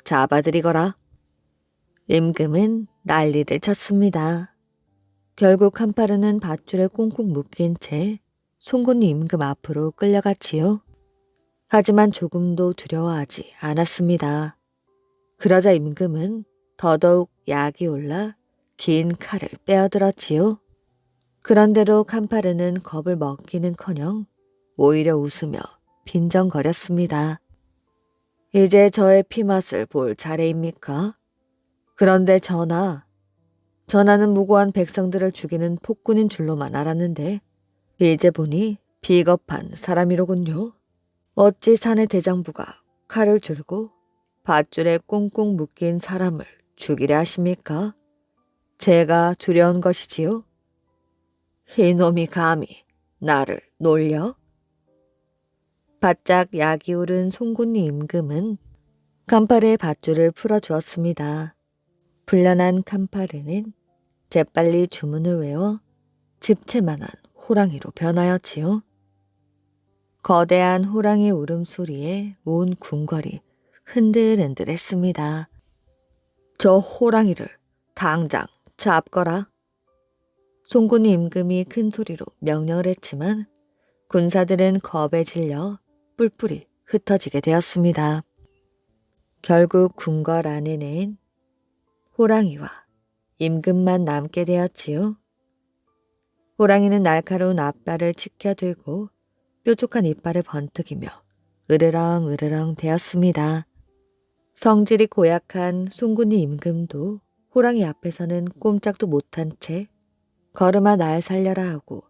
Speaker 1: 잡아들이거라. 임금은 난리를 쳤습니다. 결국 캄파르는 밧줄에 꽁꽁 묶인 채 송곳니 임금 앞으로 끌려갔지요. 하지만 조금도 두려워하지 않았습니다. 그러자 임금은 더더욱 약이 올라 긴 칼을 빼어들었지요. 그런대로 캄파르는 겁을 먹기는커녕 오히려 웃으며 빈정거렸습니다. 이제 저의 피맛을 볼 차례입니까? 그런데 전하는 무고한 백성들을 죽이는 폭군인 줄로만 알았는데 이제 보니 비겁한 사람이로군요. 어찌 사내 대장부가 칼을 들고 밧줄에 꽁꽁 묶인 사람을 죽이려 하십니까? 제가 두려운 것이지요. 이놈이 감히 나를 놀려? 바짝 약이 오른 송곳니 임금은 캄파르의 밧줄을 풀어주었습니다. 불련한 캄파르는 재빨리 주문을 외워 집채만한 호랑이로 변하였지요. 거대한 호랑이 울음소리에 온 궁궐이 흔들흔들했습니다. 저 호랑이를 당장 잡거라. 송곳니 임금이 큰 소리로 명령을 했지만 군사들은 겁에 질려 뿔뿔이 흩어지게 되었습니다. 결국 궁궐 안에는 호랑이와 임금만 남게 되었지요. 호랑이는 날카로운 앞발을 치켜들고 뾰족한 이빨을 번뜩이며 으르렁 대었습니다. 성질이 고약한 송곳니 임금도 호랑이 앞에서는 꼼짝도 못한 채 걸음아 날 살려라 하고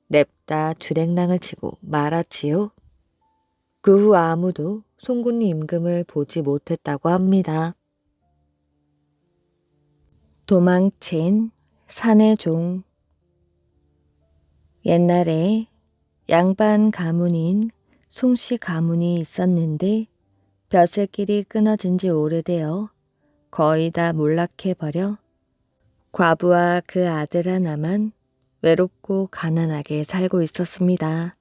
Speaker 1: 냅다 주랭랑을 치고 말았지요. 그 후 아무도 송곳니 임금을 보지 못했다고 합니다. 도망친 산의 종. 옛날에 양반 가문인 송씨 가문이 있었는데 벼슬길이 끊어진 지 오래되어 거의 다 몰락해버려 과부와 그 아들 하나만 외롭고 가난하게 살고 있었습니다.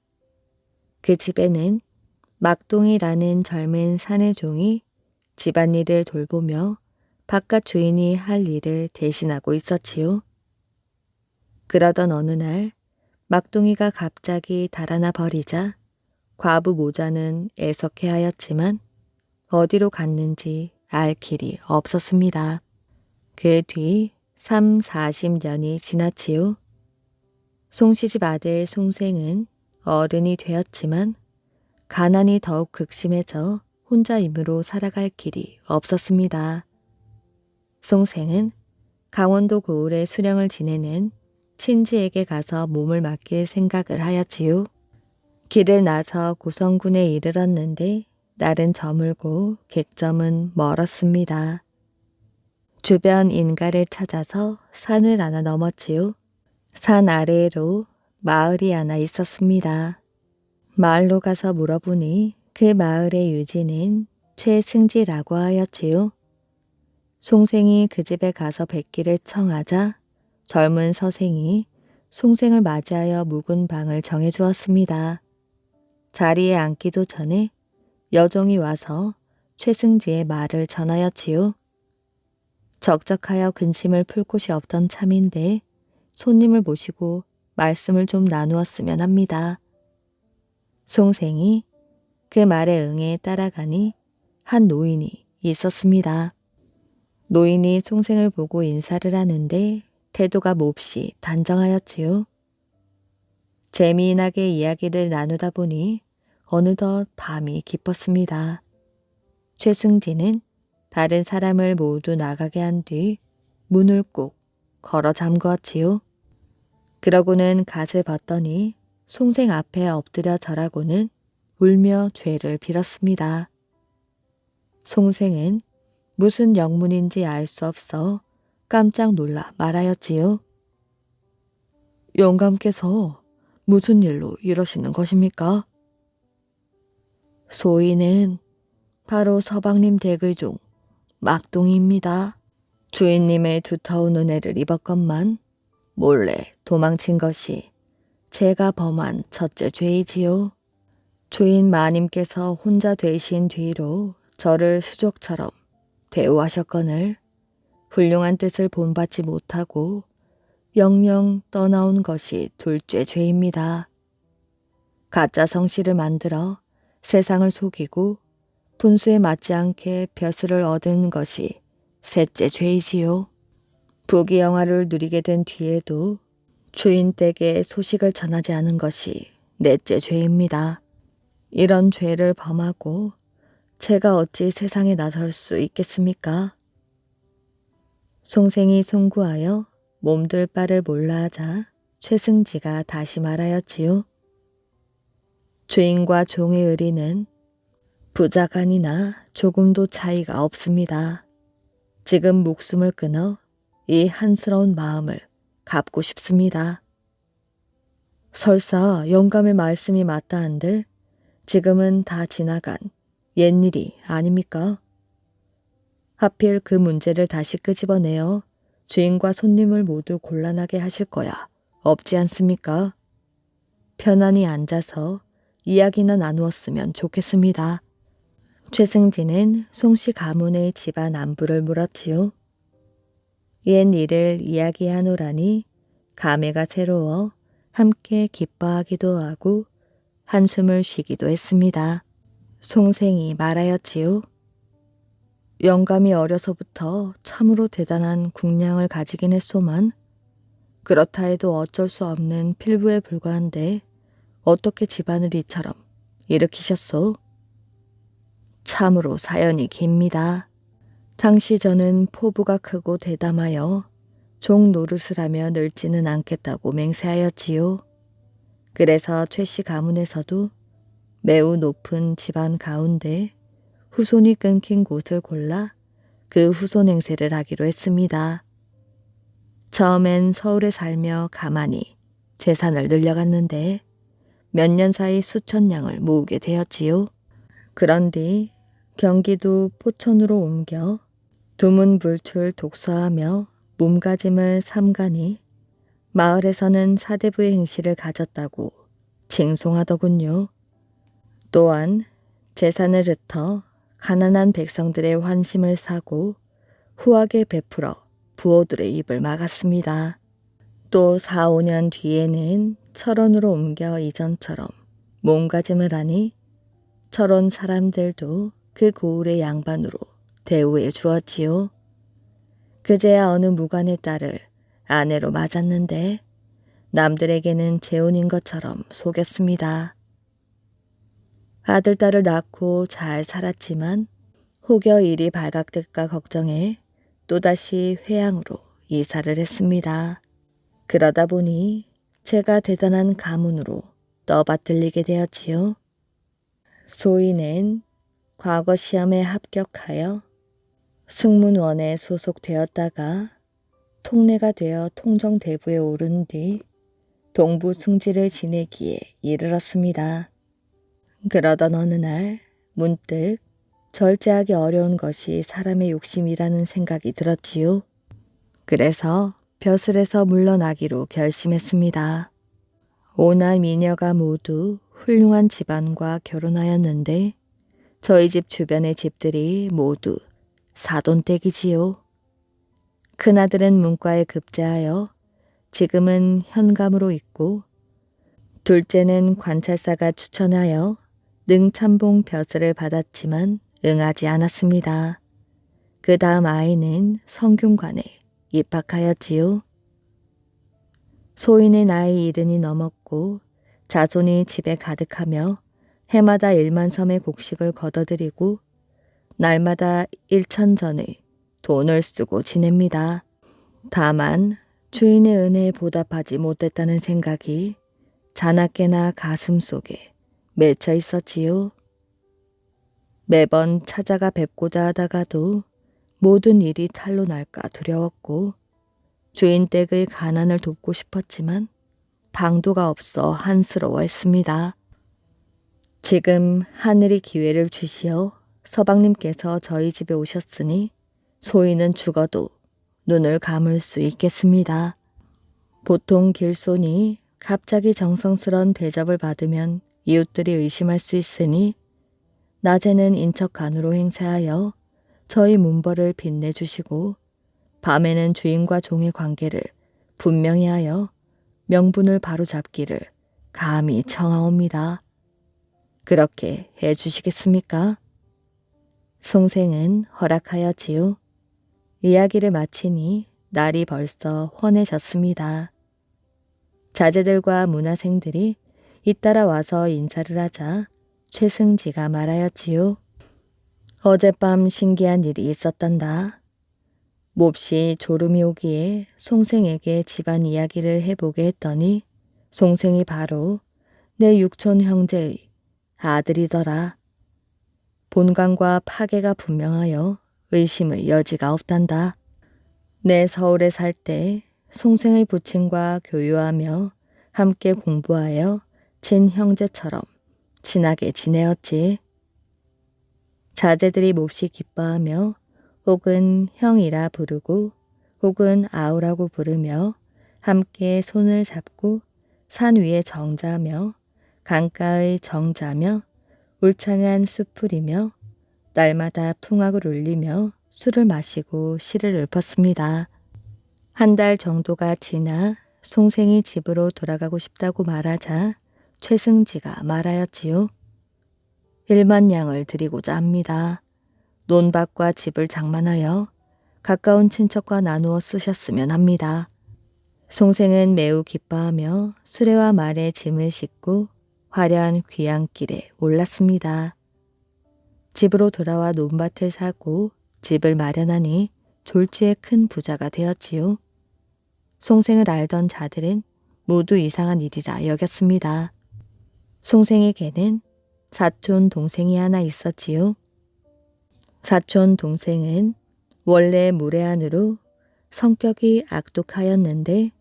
Speaker 1: 그 집에는 막동이라는 젊은 사내종이 집안일을 돌보며 바깥 주인이 할 일을 대신하고 있었지요. 그러던 어느 날 막둥이가 갑자기 달아나 버리자 과부 모자는 애석해하였지만 어디로 갔는지 알 길이 없었습니다. 그 뒤 3, 40년이 지났지요. 송시집 아들 송생은 어른이 되었지만 가난이 더욱 극심해져 혼자 임으로 살아갈 길이 없었습니다. 송생은 강원도 고을에 수령을 지내는 친지에게 가서 몸을 맡길 생각을 하였지요. 길을 나서 고성군에 이르렀는데 날은 저물고 객점은 멀었습니다. 주변 인가를 찾아서 산을 하나 넘었지요. 산 아래로 마을이 하나 있었습니다. 마을로 가서 물어보니 그 마을의 유지는 최승지라고 하였지요. 송생이 그 집에 가서 뵙기를 청하자 젊은 서생이 송생을 맞이하여 묵은 방을 정해주었습니다. 자리에 앉기도 전에 여종이 와서 최승지의 말을 전하였지요. 적적하여 근심을 풀 곳이 없던 참인데 손님을 모시고 말씀을 좀 나누었으면 합니다. 송생이 그 말에 응해 따라가니 한 노인이 있었습니다. 노인이 송생을 보고 인사를 하는데 태도가 몹시 단정하였지요. 재미나게 이야기를 나누다 보니 어느덧 밤이 깊었습니다. 최승지는 다른 사람을 모두 나가게 한 뒤 문을 꼭 걸어 잠그었지요. 그러고는 갓을 벗더니 송생 앞에 엎드려 절하고는 울며 죄를 빌었습니다. 송생은 무슨 영문인지 알 수 없어 깜짝 놀라 말하였지요. 영감께서 무슨 일로 이러시는 것입니까? 소인은 바로 서방님 댁의 종 막둥이입니다. 주인님의 두터운 은혜를 입었건만 몰래 도망친 것이 제가 범한 첫째 죄이지요. 주인 마님께서 혼자 되신 뒤로 저를 수족처럼 대우하셨거늘 훌륭한 뜻을 본받지 못하고 영영 떠나온 것이 둘째 죄입니다. 가짜 성씨를 만들어 세상을 속이고 분수에 맞지 않게 벼슬을 얻은 것이 셋째 죄이지요. 부귀영화를 누리게 된 뒤에도 주인 댁에 소식을 전하지 않은 것이 넷째 죄입니다. 이런 죄를 범하고 제가 어찌 세상에 나설 수 있겠습니까? 송생이 송구하여 몸둘 바를 몰라 하자 최승지가 다시 말하였지요. 주인과 종의 의리는 부자간이나 조금도 차이가 없습니다. 지금 목숨을 끊어 이 한스러운 마음을 갚고 싶습니다. 설사 영감의 말씀이 맞다 한들 지금은 다 지나간 옛일이 아닙니까? 하필 그 문제를 다시 끄집어내어 주인과 손님을 모두 곤란하게 하실 거야 없지 않습니까? 편안히 앉아서 이야기나 나누었으면 좋겠습니다. 최승지는 송씨 가문의 집안 안부를 물었지요. 옛 일을 이야기하노라니 감회가 새로워 함께 기뻐하기도 하고 한숨을 쉬기도 했습니다. 송생이 말하였지요. 영감이 어려서부터 참으로 대단한 궁량을 가지긴 했소만 그렇다 해도 어쩔 수 없는 필부에 불과한데 어떻게 집안을 이처럼 일으키셨소? 참으로 사연이 깁니다. 당시 저는 포부가 크고 대담하여 종 노릇을 하며 늙지는 않겠다고 맹세하였지요. 그래서 최씨 가문에서도 매우 높은 집안 가운데 후손이 끊긴 곳을 골라 그 후손 행세를 하기로 했습니다. 처음엔 서울에 살며 가만히 재산을 늘려갔는데 몇 년 사이 수천 냥을 모으게 되었지요. 그런 뒤 경기도 포천으로 옮겨 두문불출 독서하며 몸가짐을 삼가니 마을에서는 사대부의 행실을 가졌다고 칭송하더군요. 또한 재산을 흩어 가난한 백성들의 환심을 사고 후하게 베풀어 부호들의 입을 막았습니다. 또 4, 5년 뒤에는 철원으로 옮겨 이전처럼 몸가짐을 하니 철원 사람들도 그 고을의 양반으로 대우해 주었지요. 그제야 어느 무관의 딸을 아내로 맞았는데 남들에게는 재혼인 것처럼 속였습니다. 아들, 딸을 낳고 잘 살았지만 혹여 일이 발각될까 걱정해 또다시 회양으로 이사를 했습니다. 그러다 보니 제가 대단한 가문으로 떠받들리게 되었지요. 소인은 과거 시험에 합격하여 승문원에 소속되었다가 통례가 되어 통정대부에 오른 뒤 동부 승지를 지내기에 이르렀습니다. 그러던 어느 날 문득 절제하기 어려운 것이 사람의 욕심이라는 생각이 들었지요. 그래서 벼슬에서 물러나기로 결심했습니다. 오나 미녀가 모두 훌륭한 집안과 결혼하였는데 저희 집 주변의 집들이 모두 사돈댁이지요. 큰아들은 문과에 급제하여 지금은 현감으로 있고 둘째는 관찰사가 추천하여 능참봉 벼슬을 받았지만 응하지 않았습니다. 그 다음 아이는 성균관에 입학하였지요. 소인의 나이 70이 넘었고 자손이 집에 가득하며 해마다 1만 섬의 곡식을 걷어들이고 날마다 1,000전의 돈을 쓰고 지냅니다. 다만 주인의 은혜에 보답하지 못했다는 생각이 자나깨나 가슴 속에 맺혀 있었지요. 매번 찾아가 뵙고자 하다가도 모든 일이 탈로 날까 두려웠고 주인 댁의 가난을 돕고 싶었지만 방도가 없어 한스러워했습니다. 지금 하늘이 기회를 주시어 서방님께서 저희 집에 오셨으니 소인은 죽어도 눈을 감을 수 있겠습니다. 보통 길손이 갑자기 정성스런 대접을 받으면 이웃들이 의심할 수 있으니 낮에는 인척간으로 행세하여 저희 문벌을 빛내주시고 밤에는 주인과 종의 관계를 분명히 하여 명분을 바로잡기를 감히 청하옵니다. 그렇게 해주시겠습니까? 송생은 허락하였지요. 이야기를 마치니 날이 벌써 훤해졌습니다. 자제들과 문화생들이 잇따라 와서 인사를 하자 최승지가 말하였지요. 어젯밤 신기한 일이 있었단다. 몹시 졸음이 오기에 송생에게 집안 이야기를 해보게 했더니 송생이 바로 내 육촌 형제의 아들이더라. 본관과 파괴가 분명하여 의심의 여지가 없단다. 내 서울에 살 때 송생의 부친과 교유하며 함께 공부하여 친형제처럼 친하게 지내었지. 자제들이 몹시 기뻐하며 혹은 형이라 부르고 혹은 아우라고 부르며 함께 손을 잡고 산 위에 정자며 강가의 정자며 울창한 숲풀이며 날마다 풍악을 울리며 술을 마시고 시를 읊었습니다. 한 달 정도가 지나 송생이 집으로 돌아가고 싶다고 말하자 최승지가 말하였지요. 1만 양을 드리고자 합니다. 논밭과 집을 장만하여 가까운 친척과 나누어 쓰셨으면 합니다. 송생은 매우 기뻐하며 수레와 말에 짐을 싣고 화려한 귀향길에 올랐습니다. 집으로 돌아와 논밭을 사고 집을 마련하니 졸지에 큰 부자가 되었지요. 송생을 알던 자들은 모두 이상한 일이라 여겼습니다. 송생에게는 사촌 동생이 하나 있었지요. 사촌 동생은 원래 무례한으로 성격이 악독하였는데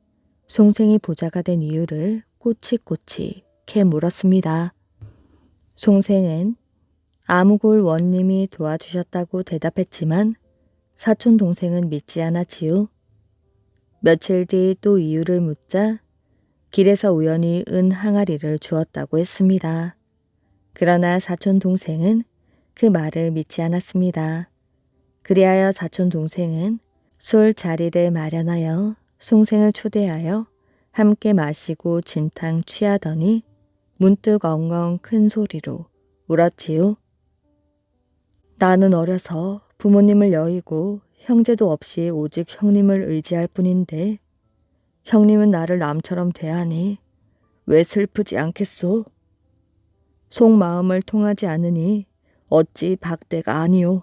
Speaker 1: 송생이 부자가 된 이유를 꼬치꼬치 캐 물었습니다. 송생은 아무골 원님이 도와주셨다고 대답했지만 사촌 동생은 믿지 않았지요. 며칠 뒤 또 이유를 묻자 길에서 우연히 은 항아리를 주었다고 했습니다. 그러나 사촌 동생은 그 말을 믿지 않았습니다. 그리하여 사촌 동생은 술 자리를 마련하여 송생을 초대하여 함께 마시고 진탕 취하더니 문득 엉엉 큰 소리로 울었지요. 나는 어려서 부모님을 여의고 형제도 없이 오직 형님을 의지할 뿐인데 형님은 나를 남처럼 대하니 왜 슬프지 않겠소? 속마음을 통하지 않으니 어찌 박대가 아니오.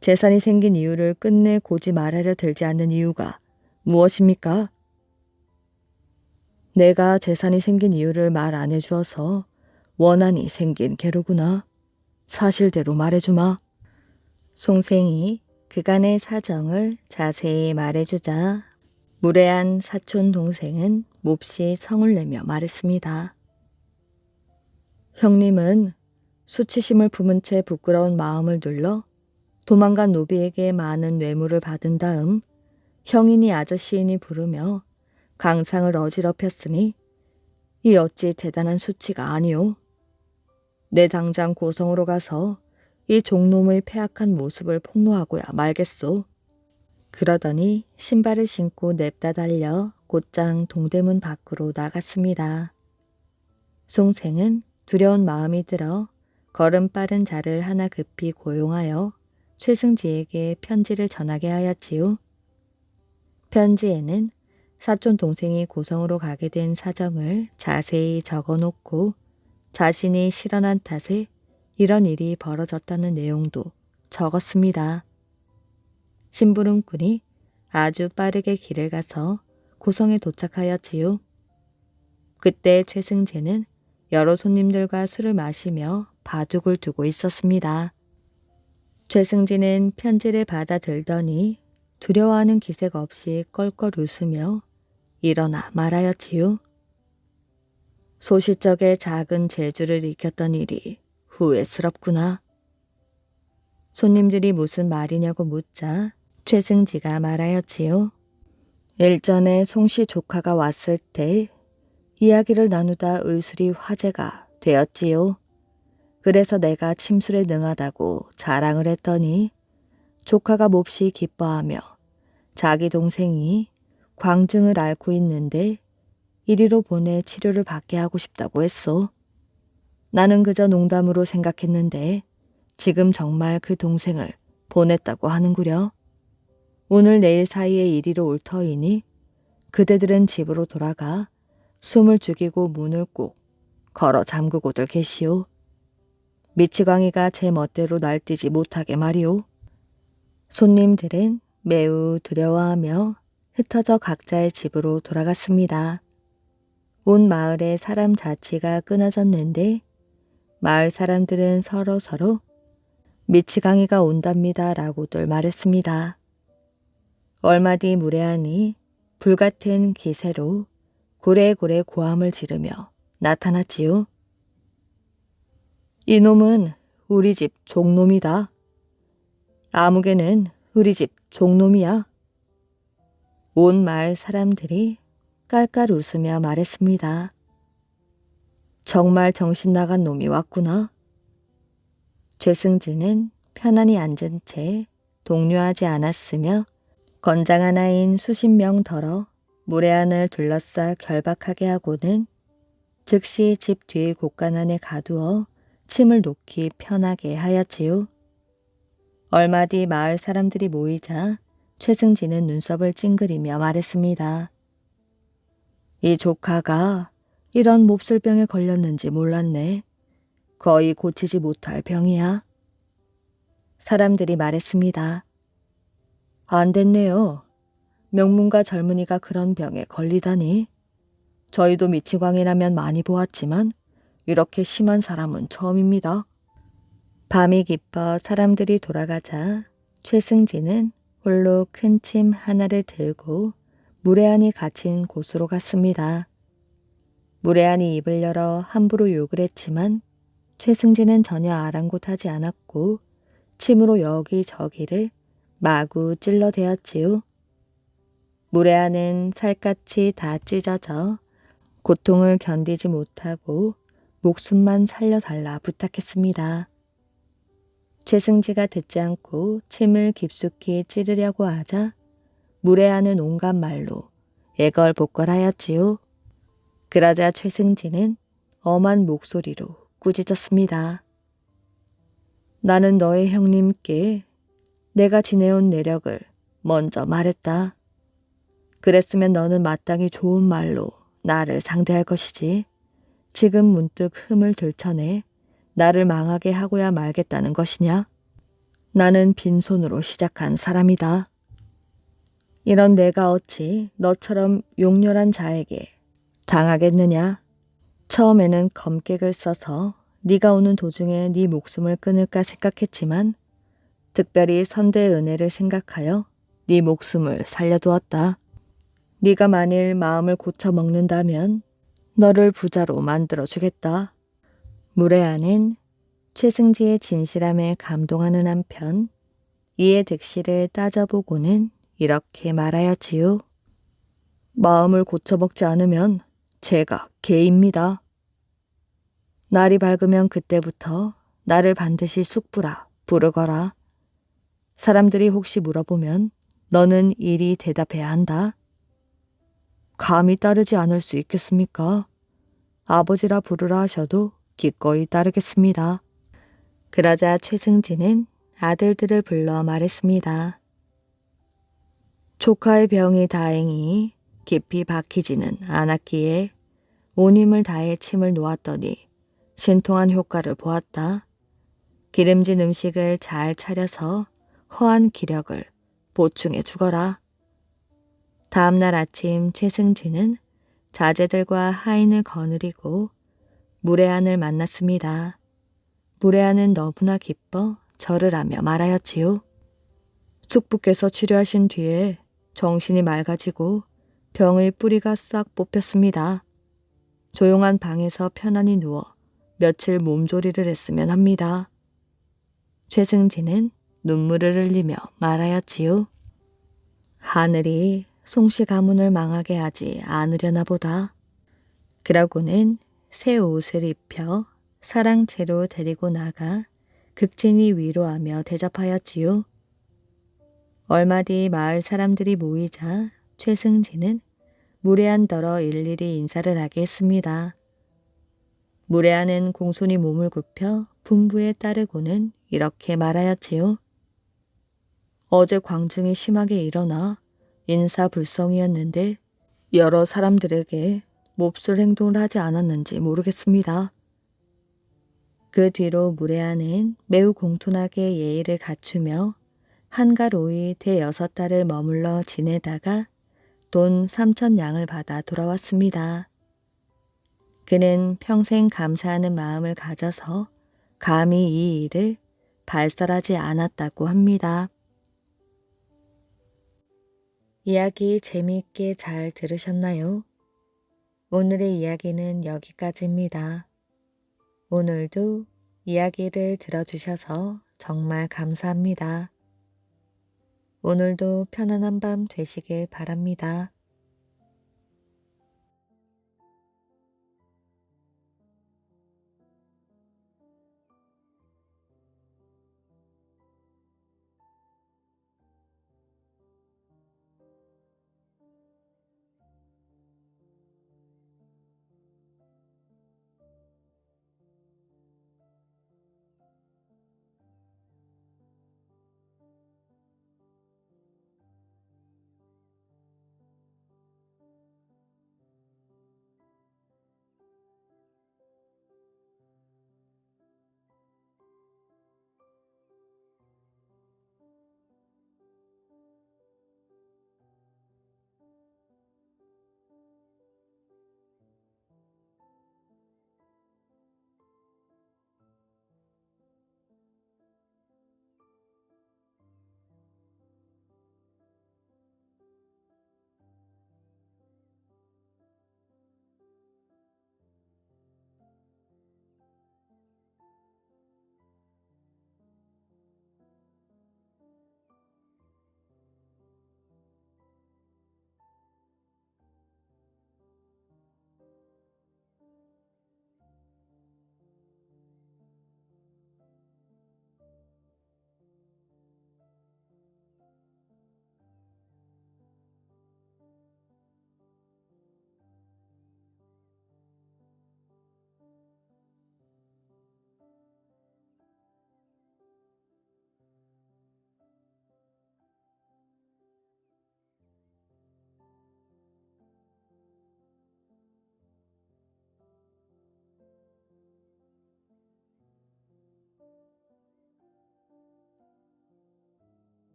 Speaker 1: 재산이 생긴 이유를 끝내 고지 말하려 들지 않는 이유가 무엇입니까? 내가 재산이 생긴 이유를 말 안 해주어서 원한이 생긴 게로구나. 사실대로 말해주마. 송생이 그간의 사정을 자세히 말해주자 무례한 사촌 동생은 몹시 성을 내며 말했습니다. 형님은 수치심을 품은 채 부끄러운 마음을 눌러 도망간 노비에게 많은 뇌물을 받은 다음 형이니 아저씨이니 부르며 강상을 어지럽혔으니 이 어찌 대단한 수치가 아니오. 내 당장 고성으로 가서 이 종놈의 패악한 모습을 폭로하고야 말겠소. 그러더니 신발을 신고 냅다 달려 곧장 동대문 밖으로 나갔습니다. 송생은 두려운 마음이 들어 걸음 빠른 자를 하나 급히 고용하여 최승지에게 편지를 전하게 하였지요. 편지에는 사촌 동생이 고성으로 가게 된 사정을 자세히 적어놓고 자신이 실언한 탓에 이런 일이 벌어졌다는 내용도 적었습니다. 심부름꾼이 아주 빠르게 길을 가서 고성에 도착하였지요. 그때 최승재는 여러 손님들과 술을 마시며 바둑을 두고 있었습니다. 최승진은 편지를 받아 들더니 두려워하는 기색 없이 껄껄 웃으며 일어나 말하였지요. 소시적에 작은 재주를 익혔던 일이 후회스럽구나. 손님들이 무슨 말이냐고 묻자 최승지가 말하였지요. 일전에 송씨 조카가 왔을 때 이야기를 나누다 의술이 화제가 되었지요. 그래서 내가 침술에 능하다고 자랑을 했더니 조카가 몹시 기뻐하며 자기 동생이 광증을 앓고 있는데 이리로 보내 치료를 받게 하고 싶다고 했소. 나는 그저 농담으로 생각했는데 지금 정말 그 동생을 보냈다고 하는구려. 오늘 내일 사이에 이리로 올 터이니 그대들은 집으로 돌아가 숨을 죽이고 문을 꼭 걸어 잠그고들 계시오. 미치광이가 제 멋대로 날뛰지 못하게 말이오. 손님들은 매우 두려워하며 흩어져 각자의 집으로 돌아갔습니다. 온 마을의 사람 자치가 끊어졌는데 마을 사람들은 서로 미치광이가 온답니다 라고들 말했습니다. 얼마 뒤 무례하니 불같은 기세로 고래고래 고함을 지르며 나타났지요. 이놈은 우리 집 종놈이다. 아무개는 우리 집 종놈이야. 온 마을 사람들이 깔깔 웃으며 말했습니다. 정말 정신 나간 놈이 왔구나. 최승진은 편안히 앉은 채 동요하지 않았으며 건장 하나인 수십 명 덜어 무례한을 둘러싸 결박하게 하고는 즉시 집 뒤 곳간 안에 가두어 침을 놓기 편하게 하였지요. 얼마 뒤 마을 사람들이 모이자 최승진은 눈썹을 찡그리며 말했습니다. 이 조카가 이런 몹쓸병에 걸렸는지 몰랐네. 거의 고치지 못할 병이야. 사람들이 말했습니다. 안 됐네요. 명문가 젊은이가 그런 병에 걸리다니. 저희도 미치광이라면 많이 보았지만 이렇게 심한 사람은 처음입니다. 밤이 깊어 사람들이 돌아가자 최승진은 홀로 큰 침 하나를 들고 무례한이 갇힌 곳으로 갔습니다. 무례한이 입을 열어 함부로 욕을 했지만 최승진은 전혀 아랑곳하지 않았고 침으로 여기저기를 마구 찔러대었지요. 무례한은 살갗이 다 찢어져 고통을 견디지 못하고 목숨만 살려달라 부탁했습니다. 최승지가 듣지 않고 침을 깊숙이 찌르려고 하자 무례하는 온갖 말로 애걸복걸하였지요. 그러자 최승지는 엄한 목소리로 꾸짖었습니다. 나는 너의 형님께 내가 지내온 내력을 먼저 말했다. 그랬으면 너는 마땅히 좋은 말로 나를 상대할 것이지. 지금 문득 흠을 들춰내 나를 망하게 하고야 말겠다는 것이냐? 나는 빈손으로 시작한 사람이다. 이런 내가 어찌 너처럼 용렬한 자에게 당하겠느냐? 처음에는 검객을 써서 네가 오는 도중에 네 목숨을 끊을까 생각했지만 특별히 선대의 은혜를 생각하여 네 목숨을 살려두었다. 네가 만일 마음을 고쳐 먹는다면 너를 부자로 만들어주겠다. 무례한은 최승지의 진실함에 감동하는 한편 이의 득실을 따져보고는 이렇게 말하였지요. 마음을 고쳐먹지 않으면 제가 개입니다. 날이 밝으면 그때부터 나를 반드시 숙부라 부르거라. 사람들이 혹시 물어보면 너는 이리 대답해야 한다. 감히 따르지 않을 수 있겠습니까? 아버지라 부르라 하셔도 기꺼이 따르겠습니다. 그러자 최승지는 아들들을 불러 말했습니다. 조카의 병이 다행히 깊이 박히지는 않았기에 온 힘을 다해 침을 놓았더니 신통한 효과를 보았다. 기름진 음식을 잘 차려서 허한 기력을 보충해 주거라. 다음날 아침 최승지는 자제들과 하인을 거느리고 무례한을 만났습니다. 무례한은 너무나 기뻐 절을 하며 말하였지요. 숙부께서 치료하신 뒤에 정신이 맑아지고 병의 뿌리가 싹 뽑혔습니다. 조용한 방에서 편안히 누워 며칠 몸조리를 했으면 합니다. 최승지는 눈물을 흘리며 말하였지요. 하늘이 송씨 가문을 망하게 하지 않으려나 보다. 그러고는 새 옷을 입혀 사랑채로 데리고 나가 극진히 위로하며 대접하였지요. 얼마 뒤 마을 사람들이 모이자 최승지는 무례한더러 일일이 인사를 하게 했습니다. 무례한은 공손히 몸을 굽혀 분부에 따르고는 이렇게 말하였지요. 어제 광증이 심하게 일어나 인사불성이었는데 여러 사람들에게 몹쓸 행동을 하지 않았는지 모르겠습니다. 그 뒤로 무례한은 매우 공손하게 예의를 갖추며 한가로이 대여섯 달을 머물러 지내다가 돈 3,000냥을 받아 돌아왔습니다. 그는 평생 감사하는 마음을 가져서 감히 이 일을 발설하지 않았다고 합니다. 이야기 재미있게 잘 들으셨나요? 오늘의 이야기는 여기까지입니다. 오늘도 이야기를 들어주셔서 정말 감사합니다. 오늘도 편안한 밤 되시길 바랍니다.